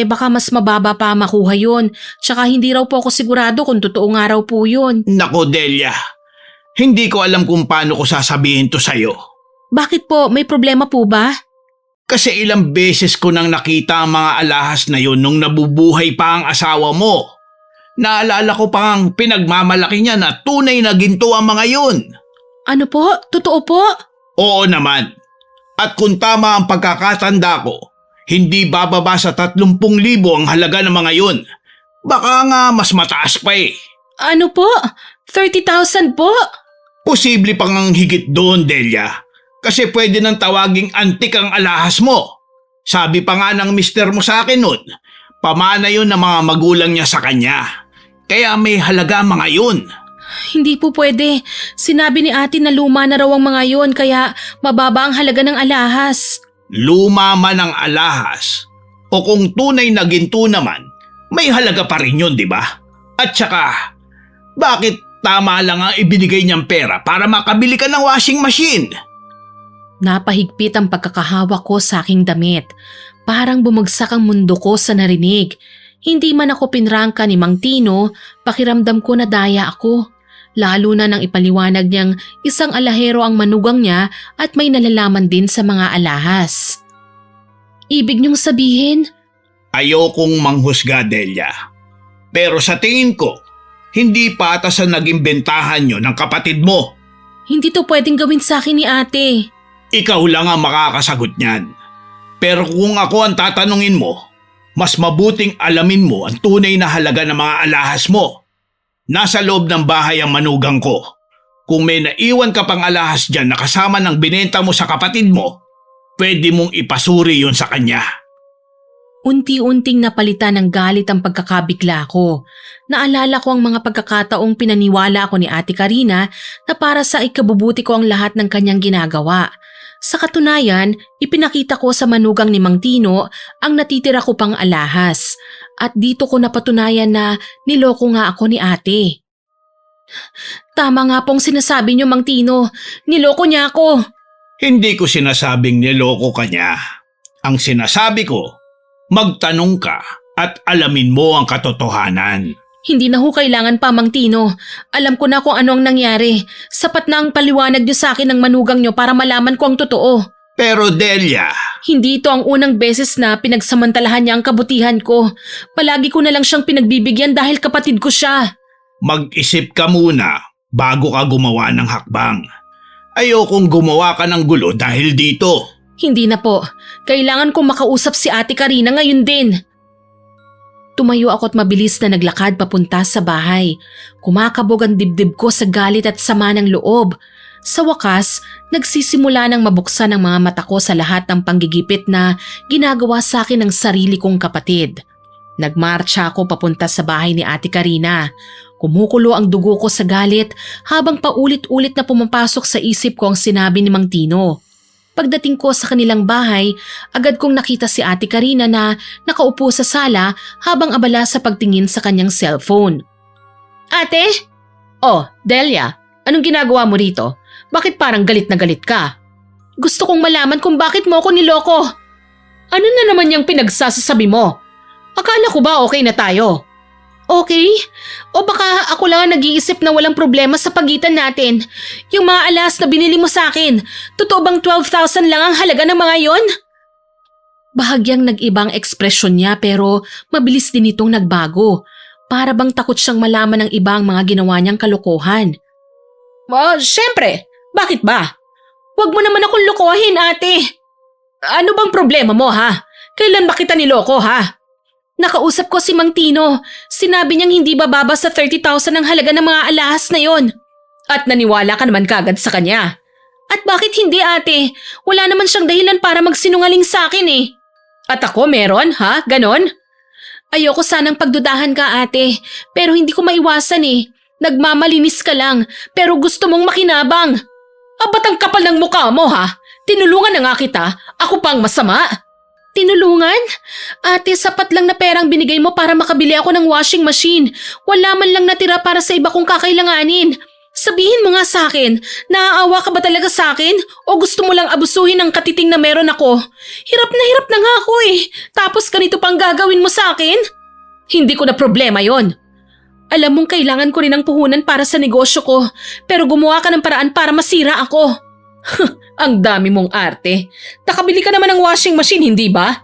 baka mas mababa pa makuha yon. Tsaka hindi raw po ako sigurado kung totoo nga raw po yun.
Nako Delia, hindi ko alam kung paano ko sasabihin to sa'yo.
Bakit po? May problema po ba?
Kasi ilang beses ko nang nakita ang mga alahas na yun nung nabubuhay pa ang asawa mo. Naalala ko pa ang pinagmamalaki niya na tunay na ginto ang mga yun.
Ano po? Totoo po?
Oo naman. At kung tama ang pagkakatanda ko, hindi bababa sa 30,000 ang halaga ng mga yun. Baka nga mas mataas pa eh.
Ano po? 30,000 po?
Posible pang ang higit doon, Delia. Kasi pwede nang tawaging antik ang alahas mo. Sabi pa nga ng mister mo sa akin nun, pamana yun ng mga magulang niya sa kanya. Kaya may halaga mga yun.
Hindi po pwede. Sinabi ni ate na luma na raw ang mga yun kaya mababa ang halaga ng alahas.
Luma man ang alahas o kung tunay na ginto naman, may halaga pa rin yun, di ba? At saka, bakit tama lang ang ibinigay niyang pera para makabili ka ng washing machine?
Napahigpit ang pagkakahawak ko sa aking damit. Parang bumagsak ang mundo ko sa narinig. Hindi man ako pinrangka ni Mang Tino, pakiramdam ko na daya ako. Lalo na nang ipaliwanag niyang isang alahero ang manugang niya at may nalalaman din sa mga alahas. Ibig niyong sabihin?
Ayokong manghusga, Delia. Pero sa tingin ko, hindi patas ang naging bentahan niyo ng kapatid mo.
Hindi to pwedeng gawin sa akin ni ate.
Ikaw lang ang makakasagot niyan. Pero kung ako ang tatanungin mo, mas mabuting alamin mo ang tunay na halaga ng mga alahas mo. Nasa loob ng bahay ang manugang ko. Kung may naiwan ka pang alahas dyan na kasama ng binenta mo sa kapatid mo, pwede mong ipasuri yun sa kanya.
Unti-unting napalitan ng galit ang pagkakabigla ko. Naalala ko ang mga pagkakataong pinaniwala ako ni Ate Karina na para sa ikabubuti ko ang lahat ng kanyang ginagawa. Sa katunayan, ipinakita ko sa manugang ni Mang Tino ang natitira ko pang alahas. At dito ko napatunayan na niloko nga ako ni ate. Tama nga pong sinasabi niyo, Mang Tino. Niloko niya ako.
Hindi ko sinasabing niloko ka niya. Ang sinasabi ko, magtanong ka at alamin mo ang katotohanan.
Hindi na ho kailangan pa, Mang Tino. Alam ko na kung ano ang nangyari. Sapat na ang paliwanag niyo sa akin ng manugang niyo para malaman ko ang totoo.
Pero Delia,
Hindi ito ang unang beses na pinagsamantalahan niya ang kabutihan ko. Palagi ko na lang siyang pinagbibigyan dahil kapatid ko siya.
mag-isip ka muna bago ka gumawa ng hakbang. Ayokong gumawa ka ng gulo dahil dito.
Hindi na po. Kailangan kong makausap si Ate Karina ngayon din. Tumayo ako at mabilis na naglakad papunta sa bahay. Kumakabog ang dibdib ko sa galit at sama ng loob. Sa wakas, nagsisimula ng mabuksan ang mga mata ko sa lahat ng panggigipit na ginagawa sa akin ng sarili kong kapatid. Nagmarcha ako papunta sa bahay ni Ate Karina. Kumukulo ang dugo ko sa galit habang paulit-ulit na pumapasok sa isip ko ang sinabi ni Mang Tino. Pagdating ko sa kanilang bahay, agad kong nakita si Ate Karina na nakaupo sa sala habang abala sa pagtingin sa kanyang cellphone. Ate? Oh, Delia, anong ginagawa mo rito? Bakit parang galit na galit ka? Gusto kong malaman kung bakit mo ako niloko. Ano na naman yung pinagsasasabi mo? Akala ko ba okay na tayo? Okay? O baka ako lang ang nag-iisip na walang problema sa pagitan natin. Yung mga alas na binili mo sa akin, totoo bang 12,000 lang ang halaga ng mga yon? Bahagyang nag-ibang ekspresyon niya pero mabilis din itong nagbago. Para bang takot siyang malaman ng ibang mga ginawa niyang kalokohan. Syempre. Bakit ba? Huwag mo naman akong lokohin, ate. Ano bang problema mo, ha? Kailan ba kita niloko, ha? Nakausap ko si Mang Tino. Sinabi niyang hindi bababa sa 30,000 ang halaga ng mga alahas na yon. At naniwala ka naman kagad sa kanya. At bakit hindi, ate? Wala naman siyang dahilan para magsinungaling sa akin eh. At ako meron, ha? Ganon? Ayoko sanang pagdudahan ka, ate. Pero hindi ko maiwasan eh. Nagmamalinis ka lang, pero gusto mong makinabang. Ba't ang kapal ng mukha mo, ha? Tinulungan na nga kita. Ako pang masama. Tinulungan? Ate, sapat lang na perang binigay mo para makabili ako ng washing machine. Wala man lang natira para sa iba kong kakailanganin. Sabihin mo nga sa akin, naaawa ka ba talaga sa akin? O gusto mo lang abusuhin ang katiting na meron ako? Hirap na nga ako eh. Tapos ganito pang gagawin mo sa akin? Hindi ko na problema yon. Alam mong kailangan ko rin ng puhunan para sa negosyo ko, pero gumawa ka ng paraan para masira ako. Ang dami mong arte. Nakabili ka naman ng washing machine, hindi ba?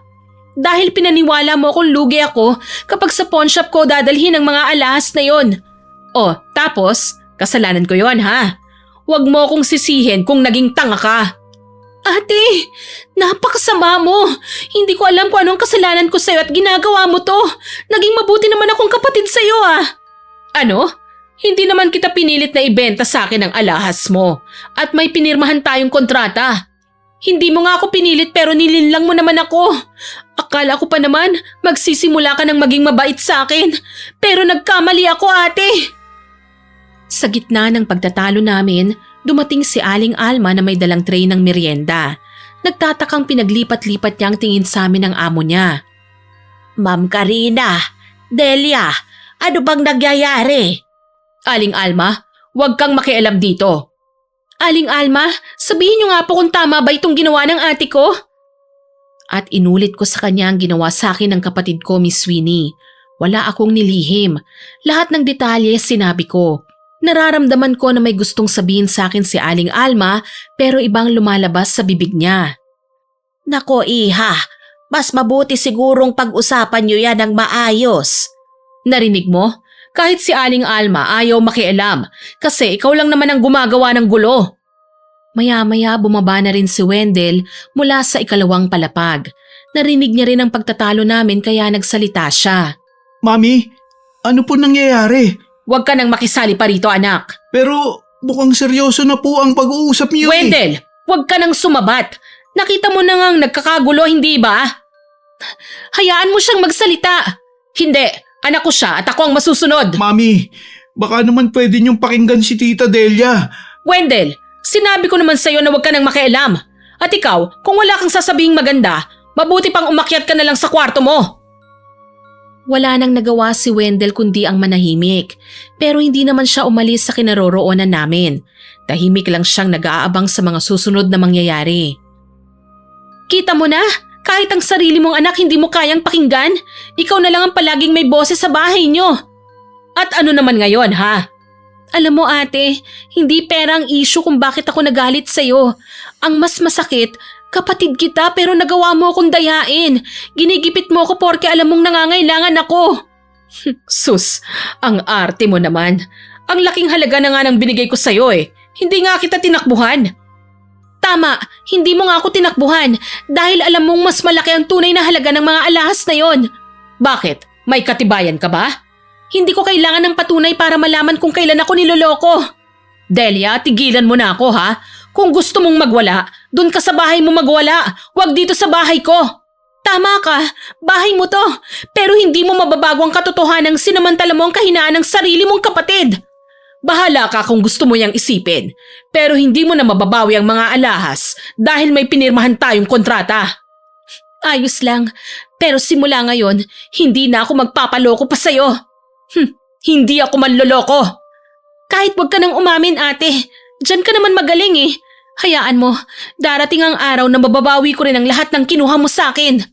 Dahil pinaniwala mo kung lugi ako kapag sa pawn shop ko dadalhin ang mga alahas na yon. O, tapos, kasalanan ko yon, ha? Huwag mo akong sisihin kung naging tanga ka. Ate, napakasama mo. Hindi ko alam kung anong kasalanan ko sa'yo at ginagawa mo to. Naging mabuti naman akong kapatid sa'yo, ah. Ano? Hindi naman kita pinilit na ibenta sa akin ang alahas mo at may pinirmahan tayong kontrata. Hindi mo nga ako pinilit pero nilinlang mo naman ako. Akala ko pa naman magsisimula ka ng maging mabait sa akin pero nagkamali ako, ate. Sa gitna ng pagtatalo namin, dumating si Aling Alma na may dalang tray ng merienda. Nagtatakang pinaglipat-lipat niya ang tingin sa amin ng amo niya.
Ma'am Karina, Delia, ano bang nagyayari?
Aling Alma, huwag kang makialam dito. Aling Alma, sabihin niyo nga po kung tama ba itong ginawa ng ate ko? At inulit ko sa kanya ang ginawa sa akin ng kapatid ko, Miss Sweeney. Wala akong nilihim. Lahat ng detalye sinabi ko. Nararamdaman ko na may gustong sabihin sa akin si Aling Alma pero ibang lumalabas sa bibig niya.
Nako iha, mas mabuti sigurong pag-usapan niyo yan ng maayos.
Narinig mo? Kahit si Aling Alma ayaw makialam kasi ikaw lang naman ang gumagawa ng gulo. Maya-maya bumaba na rin si Wendell mula sa ikalawang palapag. Narinig niya rin ang pagtatalo namin kaya nagsalita siya.
Mami, ano po nangyayari?
Huwag ka nang makisali pa rito, anak.
Pero mukhang seryoso na po ang pag-uusap niyo.
Wendell, huwag ka nang sumabat. Nakita mo na ngang nagkakagulo, hindi ba? Hayaan mo siyang magsalita. Hindi. Anak ko siya at ako ang masusunod.
Mami, baka naman pwede niyong pakinggan si Tita Delia.
Wendell, sinabi ko naman sa'yo na huwag ka nang makialam. At ikaw, kung wala kang sasabihing maganda, mabuti pang umakyat ka na lang sa kwarto mo. Wala nang nagawa si Wendell kundi ang manahimik. Pero hindi naman siya umalis sa kinaroroonan namin. Tahimik lang siyang nag-aabang sa mga susunod na mangyayari. Kita mo na? Kahit ang sarili mong anak hindi mo kayang pakinggan, ikaw na lang ang palaging may boses sa bahay niyo. At ano naman ngayon, ha? Alam mo ate, hindi pera ang issue kung bakit ako nagalit sa'yo. Ang mas masakit, kapatid kita pero nagawa mo akong dayain. Ginigipit mo ako porke alam mong nangangailangan ako. Sus, ang arte mo naman. Ang laking halaga na nga ng binigay ko sa'yo eh. Hindi nga kita tinakbuhan. Tama, hindi mo nga ako tinakbuhan dahil alam mong mas malaki ang tunay na halaga ng mga alahas na yon. Bakit? May katibayan ka ba? Hindi ko kailangan ng patunay para malaman kung kailan ako niloloko. Delia, tigilan mo na ako ha. Kung gusto mong magwala, dun ka sa bahay mo magwala. Huwag dito sa bahay ko. Tama ka, bahay mo to. Pero hindi mo mababago ang katotohanan ng sinamantala mo ang kahinaan ng sarili mong kapatid. Bahala ka kung gusto mo yang isipin. Pero hindi mo na mababawi ang mga alahas dahil may pinirmahan tayong kontrata. Ayos lang, pero simula ngayon, hindi na ako magpapaloko pa sa'yo. Hindi ako manloloko. Kahit wag ka nang umamin, ate. Diyan ka naman magaling eh. Hayaan mo, darating ang araw na mababawi ko rin ang lahat ng kinuha mo sa akin.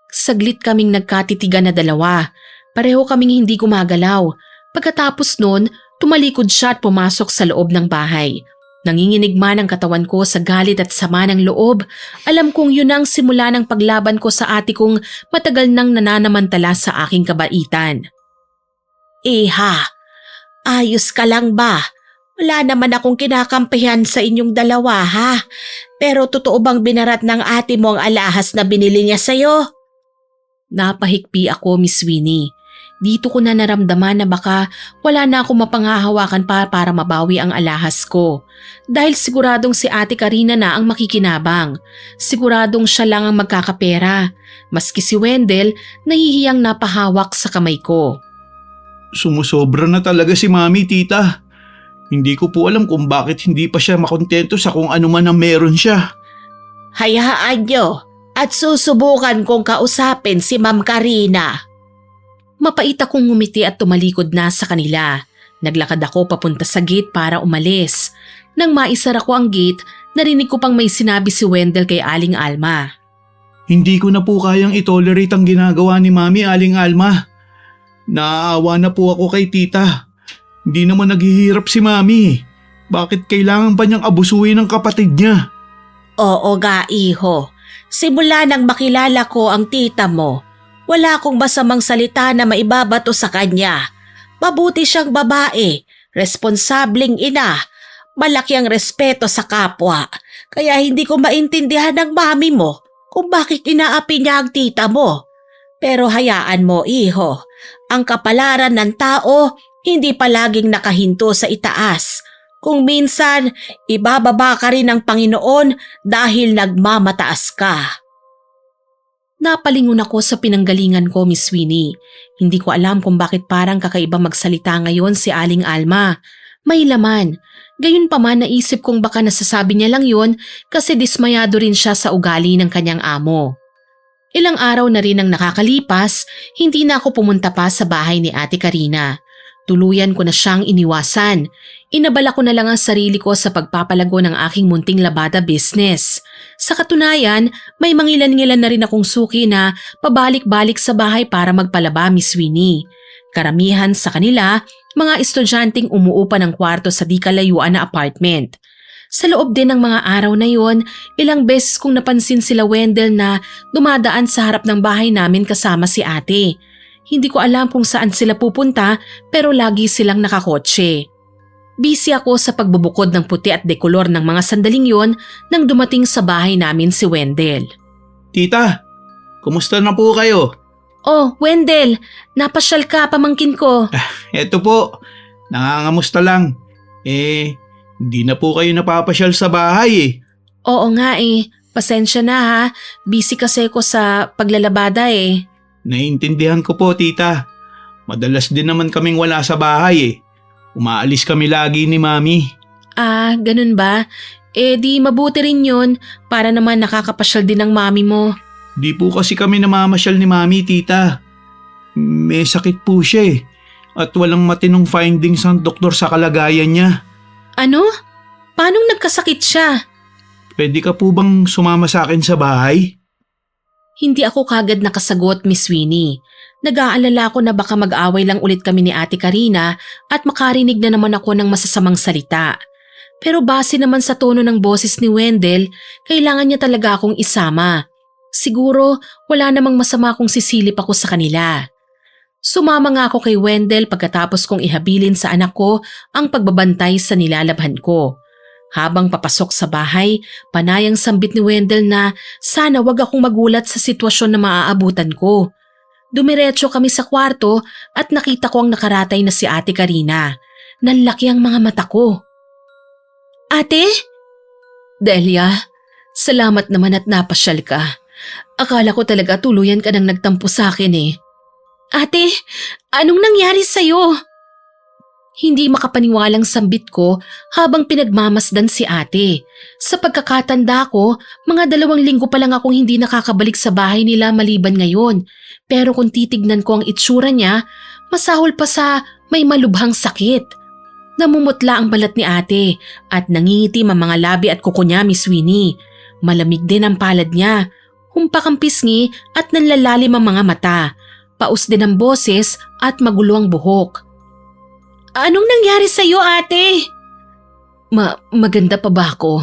Saglit kaming nagkatitigan na dalawa. Pareho kaming hindi gumagalaw. Pagkatapos nun, tumalikod siya at pumasok sa loob ng bahay. Nanginginig man ang katawan ko sa galit at sama ng loob. Alam kong yun ang simula ng paglaban ko sa ate kong matagal nang nananamantala sa aking kabaitan.
Iha, ayos ka lang ba? Wala naman akong kinakampihan sa inyong dalawa ha. Pero totoo bang binarat ng ate mo ang alahas na binili niya sa'yo?
Napahikpi ako, Miss Winnie. Dito ko na naramdaman na baka wala na akong mapanghahawakan pa para mabawi ang alahas ko. Dahil siguradong si Ate Karina na ang makikinabang. Siguradong siya lang ang magkakapera. Maski si Wendell, nahihiyang napahawak sa kamay ko.
Sumusobra na talaga si Mami, tita. Hindi ko po alam kung bakit hindi pa siya makontento sa kung ano man ang meron siya.
Hayaan niyo at susubukan kong kausapin si Ma'am Karina.
Mapait akong ngumiti at tumalikod na sa kanila. Naglakad ako papunta sa gate para umalis. Nang maisara ko ang gate, narinig ko pang may sinabi si Wendell kay Aling Alma.
Hindi ko na po kayang itolerate ang ginagawa ni Mami, Aling Alma. Naaawa na po ako kay tita. Hindi naman naghihirap si Mami. Bakit kailangan pa niyang abusuhin ang kapatid niya?
Oo nga, iho. Simula nang makilala ko ang tita mo, wala akong masamang salita na maibabato sa kanya. Mabuti siyang babae, responsableng ina, malaki ang respeto sa kapwa. Kaya hindi ko maintindihan ng mami mo kung bakit inaapi niya ang tita mo. Pero hayaan mo, iho, ang kapalaran ng tao hindi palaging nakahinto sa itaas. Kung minsan, ibababa ka rin ng Panginoon dahil nagmamataas ka.
Napalingon ako sa pinanggalingan ko, Miss Winnie. Hindi ko alam kung bakit parang kakaiba magsalita ngayon si Aling Alma. May laman. Gayunpaman naisip kong baka nasasabi niya lang yun kasi dismayado rin siya sa ugali ng kanyang amo. Ilang araw na rin ang nakakalipas, hindi na ako pumunta pa sa bahay ni Ate Karina. Tuluyan ko na siyang iniwasan. Inabala ko na lang ang sarili ko sa pagpapalago ng aking munting labada business. Sa katunayan, may mangilan-ngilan na rin akong suki na pabalik-balik sa bahay para magpalaba, Miss Winnie. Karamihan sa kanila, mga estudyanteng umuupa ng kwarto sa di kalayuan na apartment. Sa loob din ng mga araw na yon, ilang beses kong napansin sila Wendell na dumadaan sa harap ng bahay namin kasama si ate. Hindi ko alam kung saan sila pupunta pero lagi silang nakakotse. Busy ako sa pagbubukod ng puti at dekolor ng mga sandaling yon nang dumating sa bahay namin si Wendell.
Tita, kumusta na po kayo?
Oh, Wendell, napasyal ka pamangkin ko.
Eto po, nangangamusta lang. Hindi na po kayo napapasyal sa bahay eh.
Oo nga eh, pasensya na ha. Busy kasi ako sa paglalabada eh.
Naiintindihan ko po, tita. Madalas din naman kaming wala sa bahay eh. Umaalis kami lagi ni Mami.
Ah, ganun ba? Di mabuti rin yun para naman nakakapasyal din ng mami mo.
Di po kasi kami namamasyal ni Mami, tita. May sakit po siya eh. At walang matinong findings ang doktor sa kalagayan niya.
Ano? Paano nagkasakit siya?
Pwede ka po bang sumama sa akin sa bahay?
Hindi ako kagad nakasagot, Miss Winnie. Nag-aalala ko na baka mag-away lang ulit kami ni Ate Karina at makarinig na naman ako ng masasamang salita. Pero base naman sa tono ng boses ni Wendell, kailangan niya talaga akong isama. Siguro wala namang masama kung sisilip ako sa kanila. Sumama nga ako kay Wendell pagkatapos kong ihabilin sa anak ko ang pagbabantay sa nilalabhan ko. Habang papasok sa bahay, panayang sambit ni Wendell na sana wag akong magulat sa sitwasyon na maaabutan ko. Dumiretso kami sa kwarto at nakita ko ang nakaratay na si Ate Karina. Nanlaki ang mga mata ko. Ate? Delia, salamat naman at napasyal ka. Akala ko talaga tuluyan ka nang nagtampo sa akin eh. Ate, anong nangyari sa'yo? Hindi makapaniwalang sambit ko habang pinagmamasdan si ate. Sa pagkakatanda ko, mga 2 linggo pa lang akong hindi nakakabalik sa bahay nila maliban ngayon. Pero kung titignan ko ang itsura niya, masahol pa sa may malubhang sakit. Namumutla ang balat ni ate at nangingitim ang mga labi at kuko niya, Miss Winnie. Malamig din ang palad niya. Humpak ang pisngi at nanlalalim ang mga mata. Paus din ang boses at magulo ang buhok. Anong nangyari sa'yo, ate? Maganda pa ba ako?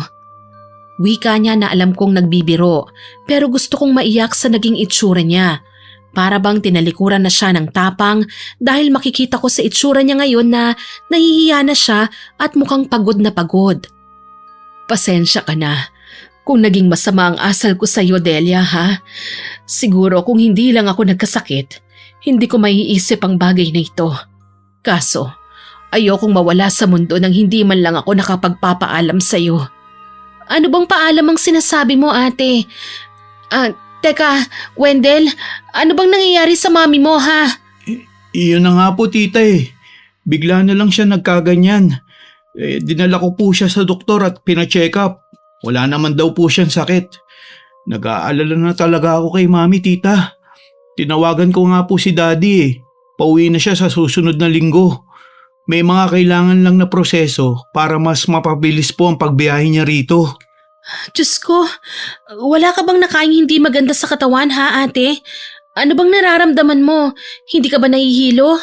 Wika niya na alam kong nagbibiro, pero gusto kong maiyak sa naging itsura niya. Para bang tinalikuran na siya ng tapang dahil makikita ko sa itsura niya ngayon na nahihiya na siya at mukhang pagod na pagod. Pasensya ka na kung naging masama ang asal ko sa'yo, Delia, ha? Siguro kung hindi lang ako nagkasakit, hindi ko maiisip ang bagay na ito. Kaso, ayokong mawala sa mundo nang hindi man lang ako nakapagpapaalam sa'yo. Ano bang paalam ang sinasabi mo, ate? Teka, Wendell, ano bang nangyayari sa mami mo, ha?
Iyon na nga po, tita eh. Bigla na lang siya nagkaganyan. Dinala ko po siya sa doktor at pina-check up. Wala naman daw po siyang sakit. Nag-aalala na talaga ako kay mami, tita. Tinawagan ko nga po si daddy eh. Pauwi na siya sa susunod na linggo. May mga kailangan lang na proseso para mas mapabilis po ang pagbiyahe niya rito.
Diyos ko, wala ka bang nakain hindi maganda sa katawan, ha, ate? Ano bang nararamdaman mo? Hindi ka ba nahihilo?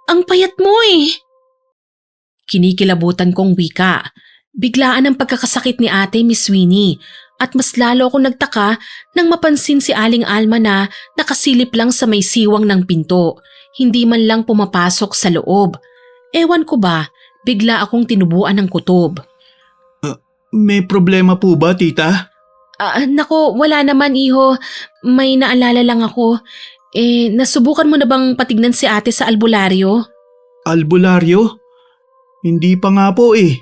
Ang payat mo eh. Kinikilabutan kong wika. Biglaan ang pagkakasakit ni ate, Miss Winnie. At mas lalo akong nagtaka nang mapansin si Aling Alma na nakasilip lang sa may siwang ng pinto. Hindi man lang pumapasok sa loob. Ewan ko ba, bigla akong tinubuan ng kutob.
May problema po ba, tita?
Nako, wala naman, iho. May naalala lang ako. Nasubukan mo na bang patignan si ate sa albularyo?
Albularyo? Hindi pa nga po eh.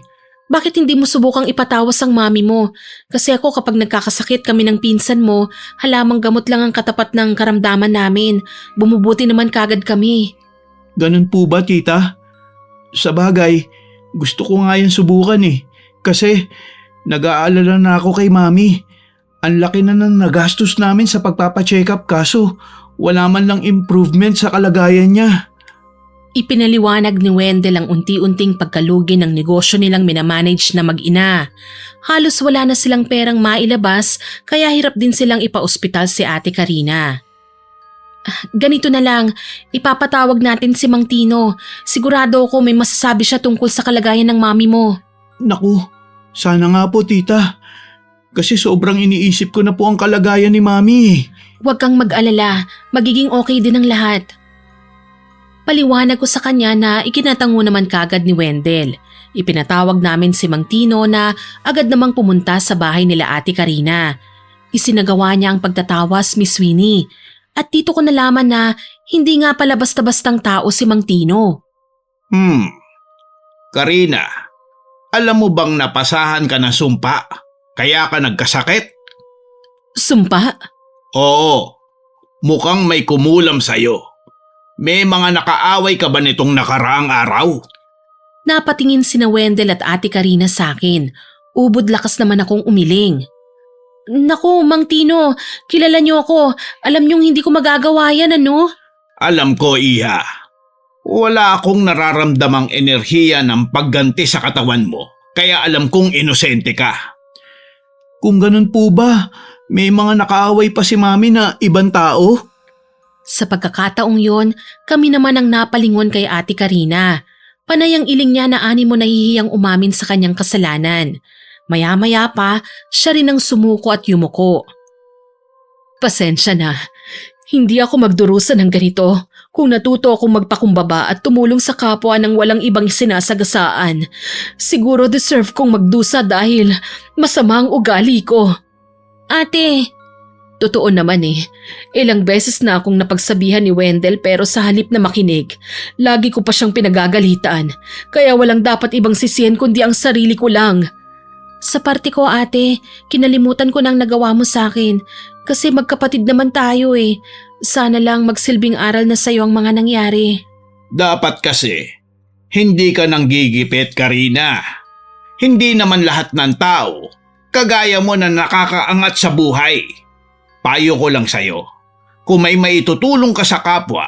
Bakit hindi mo subukang ipatawas ang mami mo? Kasi ako kapag nagkakasakit kami ng pinsan mo, halamang gamot lang ang katapat ng karamdaman namin. Bumubuti naman kagad kami.
Ganun po ba, tita? Sa bagay, gusto ko nga yan subukan eh. Kasi nag-aalala na ako kay mami. Ang laki na nang nagastos namin sa pagpapacheck up kaso wala man lang improvement sa kalagayan niya.
Ipinaliwanag ni Wendell ang unti-unting pagkalugi ng negosyo nilang minamanage na mag-ina. Halos wala na silang perang mailabas kaya hirap din silang ipa-ospital si Ate Karina. Ganito na lang, ipapatawag natin si Mang Tino. Sigurado ako may masasabi siya tungkol sa kalagayan ng mami mo.
Naku, sana nga po tita. Kasi sobrang iniisip ko na po ang kalagayan ni mami.
Huwag kang mag-alala, magiging okay din ang lahat. Paliwanag ko sa kanya na ikinatango naman kagad ni Wendell. Ipinatawag namin si Mang Tino na agad namang pumunta sa bahay nila Ate Karina. Isinagawa niya ang pagtatawas, Miss Winnie. At dito ko nalaman na hindi nga pala basta-bastang tao si Mang Tino.
Karina, alam mo bang napasahan ka na sumpa? Kaya ka nagkasakit?
Sumpa?
Oo, mukhang may kumulam sa'yo. May mga nakaaway ka ba nitong nakaraang araw?
Napatingin sina Wendell at Ate Karina sa akin. Ubod lakas naman akong umiling. Naku, Mang Tino, kilala niyo ako. Alam niyong hindi ko magagawa yan, ano?
Alam ko, Iha. Wala akong nararamdamang enerhiya ng pagganti sa katawan mo. Kaya alam kong inosente ka. Kung ganun po ba, may mga nakaaway pa si mami na ibang tao?
Sa pagkakataong yon, kami naman ang napalingon kay Ate Karina. Panay ang iling niya na ani mo nahihiyang umamin sa kanyang kasalanan. Maya-maya pa, siya rin ang sumuko at yumuko. Pasensya na, hindi ako magdurusa ng ganito. Kung natuto akong magpakumbaba at tumulong sa kapwa ng walang ibang sinasagasaan, siguro deserve kong magdusa dahil masama ang ugali ko. Ate, totoo naman eh. Ilang beses na akong napagsabihan ni Wendell pero sa halip na makinig, lagi ko pa siyang pinagagalitan. Kaya walang dapat ibang sisihin kundi ang sarili ko lang. Sa parte ko ate, kinalimutan ko nang nagawa mo sa akin. Kasi magkapatid naman tayo eh. Sana lang magsilbing aral na sa'yo ang mga nangyari.
Dapat kasi, hindi ka nang gigipit, Karina. Hindi naman lahat ng tao kagaya mo na nakakaangat sa buhay. Payo ko lang sa'yo, kung may maitutulong ka sa kapwa,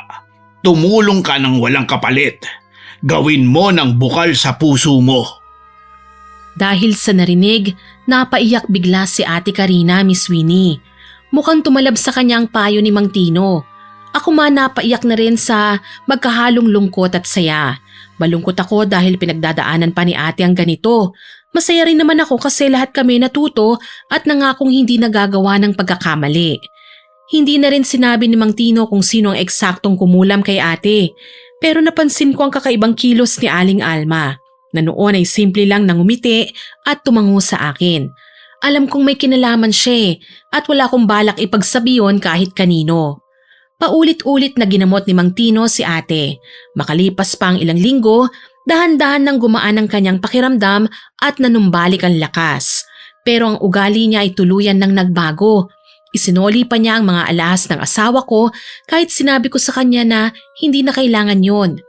tumulong ka ng walang kapalit. Gawin mo ng bukal sa puso mo.
Dahil sa narinig, napaiyak bigla si Ate Karina, Miss Winnie. Mukhang tumalab sa kanyang payo ni Mang Tino. Ako man napaiyak na rin sa magkahalong lungkot at saya. Malungkot ako dahil pinagdadaanan pa ni ate ang ganito. Masaya rin naman ako kasi lahat kami natuto at nangakong hindi nagagawa ng pagkakamali. Hindi na rin sinabi ni Mang Tino kung sino ang eksaktong kumulam kay ate. Pero napansin ko ang kakaibang kilos ni Aling Alma na noon ay simple lang nang umiti at tumango sa akin. Alam kong may kinalaman siya at wala akong balak ipagsabiyon kahit kanino. Paulit-ulit na ginamot ni Mang Tino si ate. Makalipas pa ang ilang linggo, dahan-dahan nang gumaan ang kanyang pakiramdam at nanumbalik ang lakas. Pero ang ugali niya ay tuluyan nang nagbago. Isinoli pa niya ang mga alahas ng asawa ko kahit sinabi ko sa kanya na hindi na kailangan yon.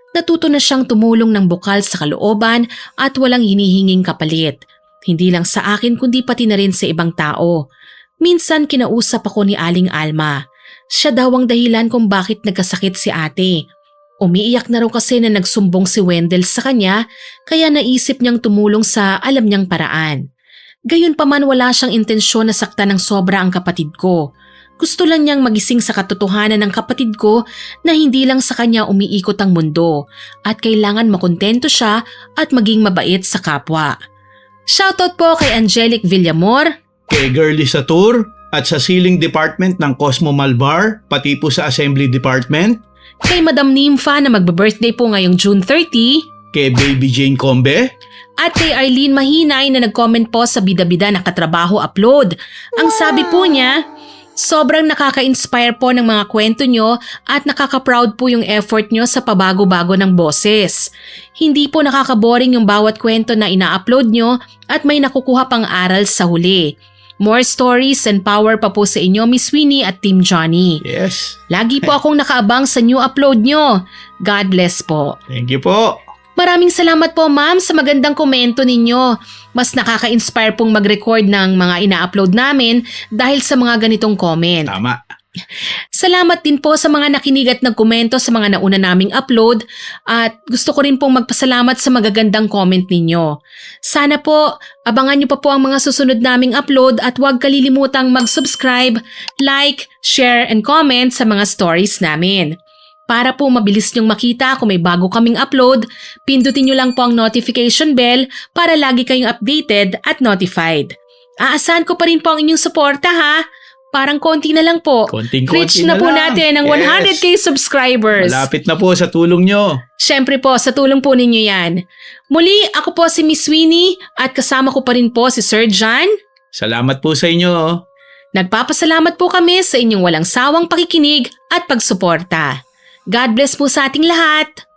Natuto na siyang tumulong ng bukal sa kalooban at walang hinihinging kapalit. Hindi lang sa akin kundi pati na rin sa ibang tao. Minsan kinausap ako ni Aling Alma. Siya daw ang dahilan kung bakit nagkasakit si ate. Umiiyak na raw kasi na nagsumbong si Wendell sa kanya kaya naisip niyang tumulong sa alam niyang paraan. Gayunpaman wala siyang intensyon na saktan ng sobra ang kapatid ko. Gusto lang niyang magising sa katotohanan ng kapatid ko na hindi lang sa kanya umiikot ang mundo at kailangan makontento siya at maging mabait sa kapwa. Shoutout po kay Angelic Villamor,
Kay Girlie Satur at sa Ceiling Department ng Cosmo Malvar, pati po sa Assembly Department.
kay Madam Nympha na magbe-birthday po ngayong June 30,
Kay Baby Jane Combe.
at kay Arlene Mahinay na nag-comment po sa Bida-Bida na Katrabaho Upload. Ang sabi po niya, sobrang nakaka-inspire po ng mga kwento nyo at nakaka-proud po yung effort nyo sa pabago-bago ng boses. Hindi po nakaka-boring yung bawat kwento na ina-upload nyo at may nakukuha pang aral sa huli. More stories and power pa po sa inyo, Miss Winnie at Team Johnny.
Yes.
Lagi po akong nakaabang sa new upload nyo. God bless po.
Thank you po.
Maraming salamat po ma'am sa magandang komento ninyo. Mas nakaka-inspire pong mag-record ng mga ina-upload namin dahil sa mga ganitong comment.
Tama.
Salamat din po sa mga nakinig at nagkomento sa mga nauna naming upload at gusto ko rin pong magpasalamat sa magagandang comment ninyo. Sana po abangan niyo pa po ang mga susunod naming upload at huwag kalilimutang mag-subscribe, like, share, and comment sa mga stories namin. Para po mabilis niyong makita kung may bago kaming upload, pindutin niyo lang po ang notification bell para lagi kayong updated at notified. Aasahan ko pa rin po ang inyong suporta ha. Parang konti na lang po.
Konting-konti
Reach na po
lang.
natin ang
Yes.
100k subscribers.
Malapit na po sa tulong nyo.
Siyempre po, sa tulong po ninyo yan. Muli, ako po si Miss Winnie at kasama ko pa rin po si Sir John.
Salamat po sa inyo.
Nagpapasalamat po kami sa inyong walang sawang pakikinig at pagsuporta. God bless po sa ating lahat.